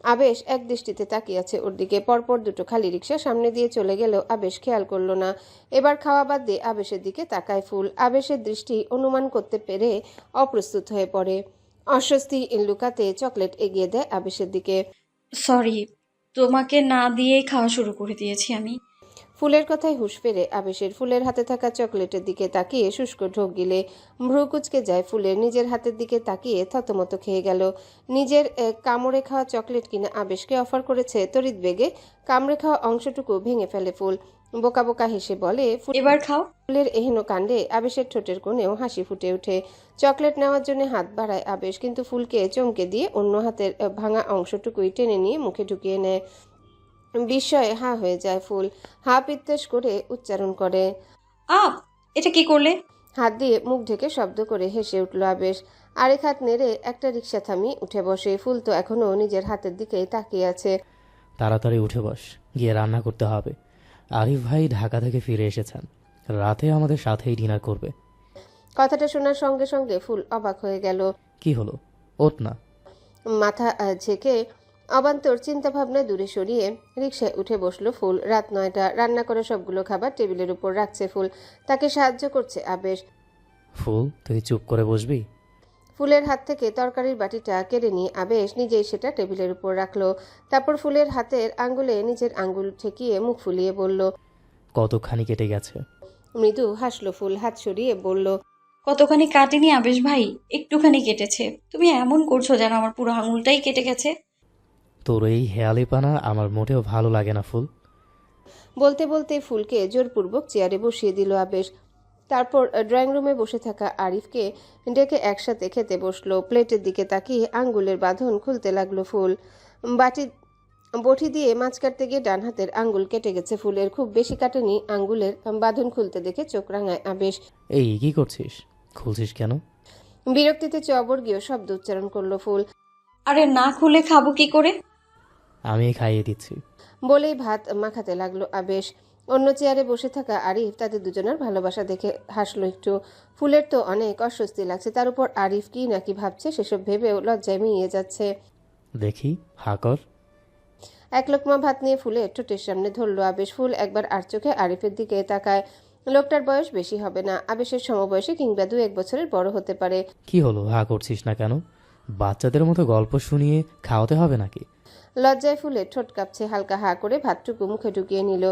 আবেশ এক দৃষ্টিতে তাকিয়ে আছে ওর দিকে। পরপর দুটো খালি রিক্সা সামনে দিয়ে চলে গেল। আবেশ খেয়াল করলো না। এবার খাওয়া বাদ দিয়ে আবেশের দিকে তাকায় ফুল। আবেশের দৃষ্টি অনুমান করতে পেরে অপ্রস্তুত হয়ে পড়ে। অস্বস্তি লুকাতে চকলেট এগিয়ে দেয় আবেশের দিকে। সরি, তোমাকে না দিয়েই খাওয়া শুরু করে দিয়েছি আমি। ফুলের কথায় হুঁশ ফেরে আবেশের। ফুলের হাতে থাকা চকলেটের দিকে তাকিয়ে শুষ্ক ঢোক গিলে ভ্রু কুচকে যায় ফুলের। নিজের হাতের দিকে তাকিয়ে থতমত খেয়ে গেল। নিজের কামড়ে খাওয়া চকলেট কিনা আবেশকে অফার করেছে। তড়িৎ বেগে কামড়ে খাওয়া অংশটুকু ভেঙে ফেলে ফুল। বোকা বোকা হেসে বলে, এবার খাও। ফুলের এহেন কাণ্ডে আবেশের ঠোঁটের কোণেও হাসি ফুটে ওঠে। চকলেট নেওয়ার জন্য হাত বাড়ায় আবেশ, কিন্তু ফুলকে চমকে দিয়ে অন্য হাতের ভাঙা অংশটুকুই টেনে নিয়ে মুখে ঢুকিয়ে নেয়। বিস্ময়ে হা হয়ে যায় ফুল। হা পিত্তেশ করে উচ্চারণ করে, আপ, এটা কি করলে? হাত দিয়ে মুখ ঢেকে শব্দ করে হেসে উঠল আবেশ। আরেক হাত নেড়ে একটা রিক্সা থামিয়ে উঠে বসে। ফুল তো এখনো নিজের হাতের দিকেই তাকিয়ে আছে। তাড়াতাড়ি উঠে বস, গিয়ে রান্না করতে হবে। আরিফ ভাই ঢাকা থেকে ফিরে এসেছেন, রাতে আমাদের সাথেই ডিনার করবে। কথাটা শোনার সঙ্গে সঙ্গে ফুল অবাক হয়ে গেল। কি হলো, ওঠ না। মাথা ঝেঁকে অবান্তর চিন্তাভাবনা দূরে সরিয়ে রিকশায় উঠে বসলো ফুল। রাত 9টা। রান্না করে সবগুলো খাবার টেবিলের উপর রাখছে ফুল। তাকে সাহায্য করছে আবেশ। ফুল, তুই চুপ করে বসবি? ফুলের হাত থেকে তরকারির বাটিটা কেড়ে নিয়ে আবেশ নিজেই সেটা টেবিলের উপর রাখলো। তারপর ফুলের হাতের আঙ্গুলে নিজের আঙ্গুল ঠেকিয়ে মুখ ফুলিয়ে বলল, কতখানি কেটে গেছে? মৃদু হাসলো ফুল। হাত সরিয়ে বলল, কতখানি কাটেনি আবেশ ভাই, একটুখানি কেটেছে। তুমি এমন করছো যেন আমার পুরো আঙুলটাই কেটে গেছে। তোর এই হেয়ালিপানা আমার মোটেও ভালো লাগে না ফুল। বলতে বলতে ফুলকে জোরপূর্বক চেয়ারে বসিয়ে দিল আবেশ। তারপর ড্রয়িং রুমে বসে থাকা আরিফকে ডেকে একসাথে খেতে বসলো। প্লেটের দিকে তাকিয়ে আঙ্গুলের বাঁধন খুলতে লাগলো ফুল। বটি দিয়ে মাছ কাটতে গিয়ে ডান হাতের আঙ্গুল কেটে গেছে ফুলের। খুব বেশি কাটেনি। আঙ্গুলের বাঁধন খুলতে দেখে চোখ রাঙায় আবেশ। এই কি করছিস, খুলছিস কেন? বিরক্তিতে চবর্গীয় শব্দ উচ্চারণ করলো ফুল। আরে না খুলে খাবো কি করে? আমি খাইয়ে দিচ্ছি। বলেই ভাত মাখাতে লাগলো আবেশ। অন্য চেয়ারে বসে থাকা আরিফ তাদের দুজনের ভালোবাসা দেখে হাসলো একটু। ফুলের তো অনেক অস্বস্তি লাগছে, তার উপর আরিফ কি নাকি ভাবছে সেসব ভেবেও লজ্জায় মিইয়ে যাচ্ছে। দেখি হা কর। এক লোকমা ভাত নিয়ে ফুলের ঠোঁটের সামনে ধরলো আবেশ। ফুল একবার আর চোখে আরিফের দিকে তাকায়। লোকটার বয়স বেশি হবে না, আবেশের সমবয়সী কিংবা 2-1 বছরের বড় হতে পারে। কি হলো, হা করছিস না কেন? বাচ্চাদের মতো গল্প শুনিয়ে খাওয়াতে হবে নাকি? লজ্জায় ফুলের ঠোঁট কাঁপছে, হালকা হা করে ভাতটুকু মুখে ঢুকিয়ে নিল।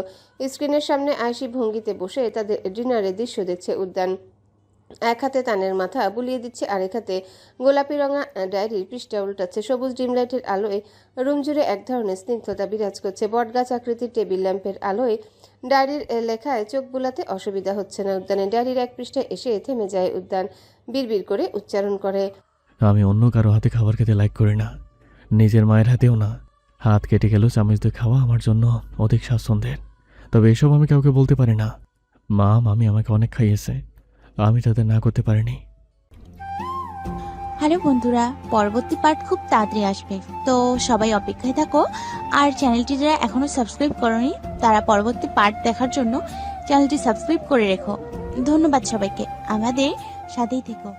স্ক্রিনের সামনে আয়েশি ভঙ্গিতে বসে তাদের ডিনারের দৃশ্য দেখছে উদ্যান। এক হাতে তানের মাথা বুলিয়ে দিচ্ছে, আরেক হাতে গোলাপি রঙা ডায়েরির পৃষ্ঠা উল্টাচ্ছে। সবুজ ডিম লাইটের আলোয় রুম জুড়ে এক ধরনের স্নিগ্ধতা বিরাজ করছে। বটগাছ আকৃতির টেবিল ল্যাম্পের আলোয় ডায়েরির লেখায় চোখ বুলাতে অসুবিধা হচ্ছে না উদ্যানের। ডায়েরির এক পৃষ্ঠায় এসে থেমে যায় উদ্যান, বিড়বিড় করে উচ্চারণ করে, আমি অন্য কারো হাতে খাবার খেতে লাইক করি না, নিজের মায়ের হাতেও না। হাত কেটে গেল চামচ দিয়ে খাওয়া আমার জন্য অধিক স্বাচ্ছন্দ্যের। তবে এসব আমি কাউকে বলতে পারি না। মা মামি আমাকে অনেক খাইয়েছে, আমি তাদের না করতে পারিনি। হ্যালো বন্ধুরা, পরবর্তী পার্ট খুব তাড়াতাড়ি আসবে, তো সবাই অপেক্ষায় থাকো। আর চ্যানেলটি যারা এখনো সাবস্ক্রাইব করোনি তারা পরবর্তী পার্ট দেখার জন্য চ্যানেলটি সাবস্ক্রাইব করে রেখো। ধন্যবাদ সবাইকে, আমাদের সাথেই থেকো।